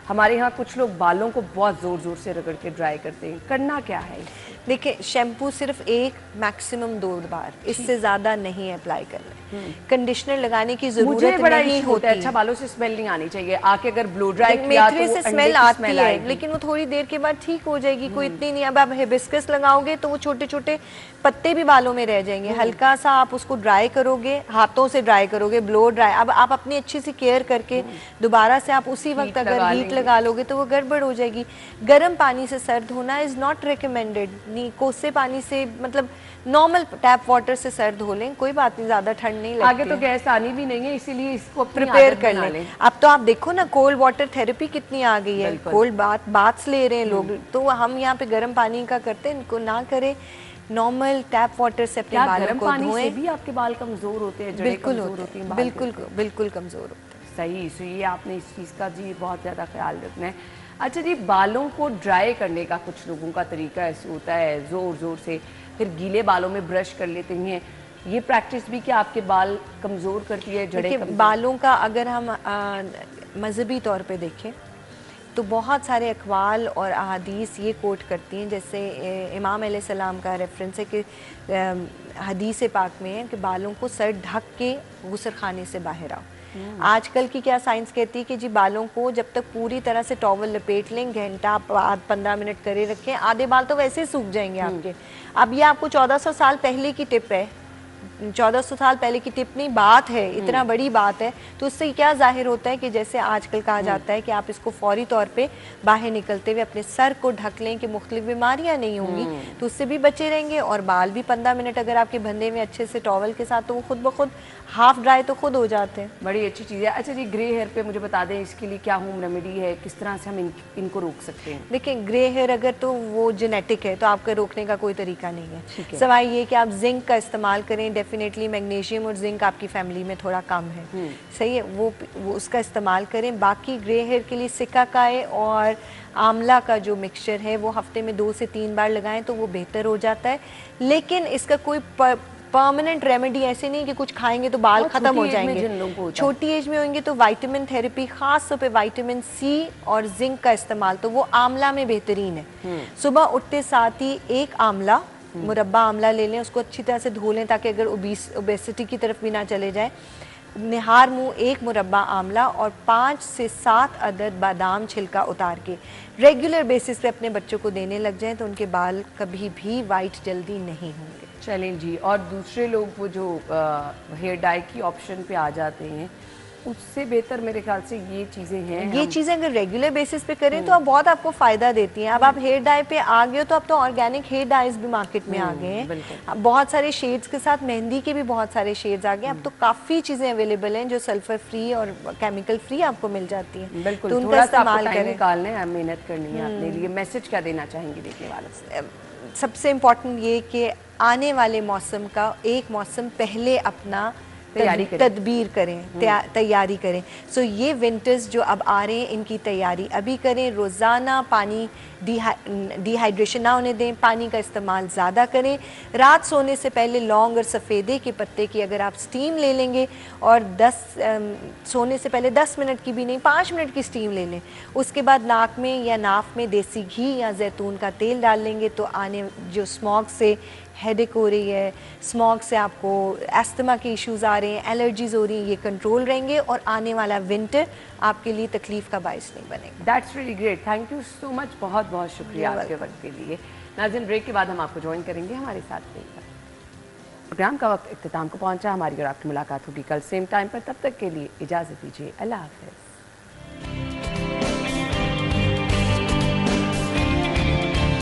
हमारे यहाँ कुछ लोग बालों को बहुत ज़ोर ज़ोर से रगड़ के ड्राई करते हैं, करना क्या है? देखिए, शैम्पू सिर्फ एक मैक्सिमम 2 बार, इससे ज़्यादा नहीं अप्लाई करना। कंडीशनर लगाने की ज़रूरत नहीं होती। अच्छा, बालों से स्मेल नहीं आनी चाहिए। आके अगर ब्लो ड्राई किया तो से स्मेल आती है, लेकिन वो थोड़ी देर के बाद ठीक हो जाएगी, कोई इतनी नहीं। अब आप हिबिस्कस लगाओगे तो वो छोटे छोटे पत्ते भी बालों में रह जाएंगे। हल्का सा आप उसको ड्राई करोगे, हाथों से ड्राई करोगे, ब्लो ड्राई। अब आप अपनी अच्छी सी केयर करके दोबारा से आप उसी वक्त अगर हीट लगा लोगे तो वो गड़बड़ हो जाएगी। गर्म पानी से सर धोना इज़ नॉट रिकमेंडेड। नहीं, कोसे पानी से, मतलब नॉर्मल टैप वाटर से सर धो लें, कोई बात नहीं, ज़्यादा ठंड नहीं लगती। आगे तो गैस आनी भी नहीं है, इसीलिए इसको प्रिपेयर कर लें। अब तो आप देखो ना, कोल्ड वाटर थेरेपी कितनी आ गई है। कोल्ड बाथ्स ले रहे हैं लोग, तो हम यहाँ पे गर्म पानी का करते हैं, इनको ना करें। नॉर्मल टैप वाटर से अपने बालों को धोएं। भी आपके बाल कमजोर होते हैं? बिल्कुल होते हैं, बिल्कुल कमजोर होते हैं। सही। सो ये आपने इस चीज़ का जी बहुत ज़्यादा ख्याल रखना है। अच्छा जी, बालों को ड्राई करने का कुछ लोगों का तरीका ऐसे होता है, ज़ोर ज़ोर से फिर गीले बालों में ब्रश कर लेते हैं। ये प्रैक्टिस भी क्या आपके बाल कमज़ोर करती है, जड़ें कमज़ोर? बालों का अगर हम मजहबी तौर पे देखें तो बहुत सारे अक़वाल और अहादीस ये कोट करती हैं, जैसे इमाम अलैहिस्सलाम का रेफरेंस है कि हदीस पाक में है कि बालों को सर ढक के गुस्ल खाने से बाहर आओ। आजकल की क्या साइंस कहती है कि जी बालों को जब तक पूरी तरह से टॉवल लपेट लें, घंटा 15 मिनट करे रखें, आधे बाल तो वैसे ही सूख जाएंगे आपके। अब ये आपको 1400 साल पहले की टिप है, 1400 साल पहले की टिप नहीं, बात है, इतना बड़ी बात है। तो उससे क्या जाहिर होता है कि जैसे आजकल कहा जाता है कि आप इसको फौरी तौर पे बाहर निकलते हुए अपने सर को ढक लें कि मुख्तलिफ बीमारियां नहीं होंगी, तो उससे भी बचे रहेंगे। और बाल भी 15 मिनट अगर आपके बंधे में अच्छे से टॉवल के साथ, तो वो खुद ब खुद हाफ ड्राई तो खुद हो जाते हैं। बड़ी अच्छी चीज़ है। अच्छा जी, ग्रे हेयर पे मुझे बता दें, इसके लिए क्या होम रेमेडी है, किस तरह से हम इनको रोक सकते हैं? देखिए, ग्रे हेयर अगर तो वो जेनेटिक है तो आपका रोकने का कोई तरीका नहीं है, सवाई ये कि आप जिंक का इस्तेमाल करें। करें, डेफिनेटली मैग्नीशियम और जिंक आपकी फैमिली में थोड़ा कम है, सही है, वो उसका इस्तेमाल करें। बाकी ग्रे हेयर के लिए सिकाकाई और आंवला का जो मिक्सचर है वो हफ्ते में 2 से 3 बार लगाएं तो वो बेहतर हो जाता है। लेकिन इसका कोई परमानेंट रेमेडी ऐसे नहीं कि कुछ खाएंगे तो बाल खत्म हो जाएंगे। छोटी एज में होंगे तो विटामिन थेरेपी, खास तौर पे विटामिन सी और जिंक का इस्तेमाल तो वो आंवला में बेहतरीन है। सुबह उठते साथ ही एक आंवला, मुरब्बा आंवला ले लें, उसको अच्छी तरह से धो लें ताकि अगर ओबेसिटी की तरफ भी ना चले जाए। निहार मुंह 1 मुरब्बा आंवला और 5 से 7 अदद बादाम छिलका उतार के रेगुलर बेसिस पे अपने बच्चों को देने लग जाएं तो उनके बाल कभी भी वाइट जल्दी नहीं होंगे। चलें जी, और दूसरे लोग वो जो हेयर डाई की ऑप्शन पे आ जाते हैं, उससे बेहतर मेरे ख्याल से ये चीज़ें हैं। ये चीज़ें अगर रेगुलर बेसिस पे करें तो अब बहुत आपको फ़ायदा देती हैं। अब आप हेयर डाई पे आ गए हो तो अब तो ऑर्गेनिक हेयर डाइज भी मार्केट में आ गए हैं। अब बहुत सारे शेड्स के साथ मेहंदी के भी बहुत सारे शेड्स आ गए। अब तो काफ़ी चीज़ें अवेलेबल हैं जो सल्फर फ्री और केमिकल फ्री आपको मिल जाती हैं। बिल्कुल, तो उनका इस्तेमाल करें, निकालने है, मेहनत करनी है अपने लिए। मैसेज क्या देना चाहेंगे देखने वालों से? सबसे इम्पोर्टेंट ये कि आने वाले मौसम का एक मौसम पहले अपना तदबीर करें, तैयारी करें। सो ये विंटर्स जो अब आ रहे हैं इनकी तैयारी अभी करें। रोज़ाना पानी डिहाइड्रेशन ना होने दें, पानी का इस्तेमाल ज़्यादा करें। रात सोने से पहले लौंग और सफ़ेदे के पत्ते की अगर आप स्टीम ले लेंगे और सोने से पहले 10 मिनट की भी नहीं, 5 मिनट की स्टीम ले लें, उसके बाद नाक में या नाफ में देसी घी या जैतून का तेल डाल लेंगे तो आने जो स्मॉग से हेडेक हो रही है, स्मॉग से आपको एस्थमा के इश्यूज आ रहे हैं, एलर्जीज हो रही हैं, ये कंट्रोल रहेंगे और आने वाला विंटर आपके लिए तकलीफ का बायस नहीं बनेगा। That's really great, thank you so much, बहुत बहुत शुक्रिया आपके वक्त के लिए। नाज़रीन, ब्रेक के बाद हम आपको ज्वाइन करेंगे हमारे साथ। प्रोग्राम का वक्त इख्तिताम को पहुंचा, हमारी और आपकी मुलाकात होगी कल सेम टाइम पर। तब तक के लिए इजाज़त दीजिए, अल्लाह हाफ़िज़।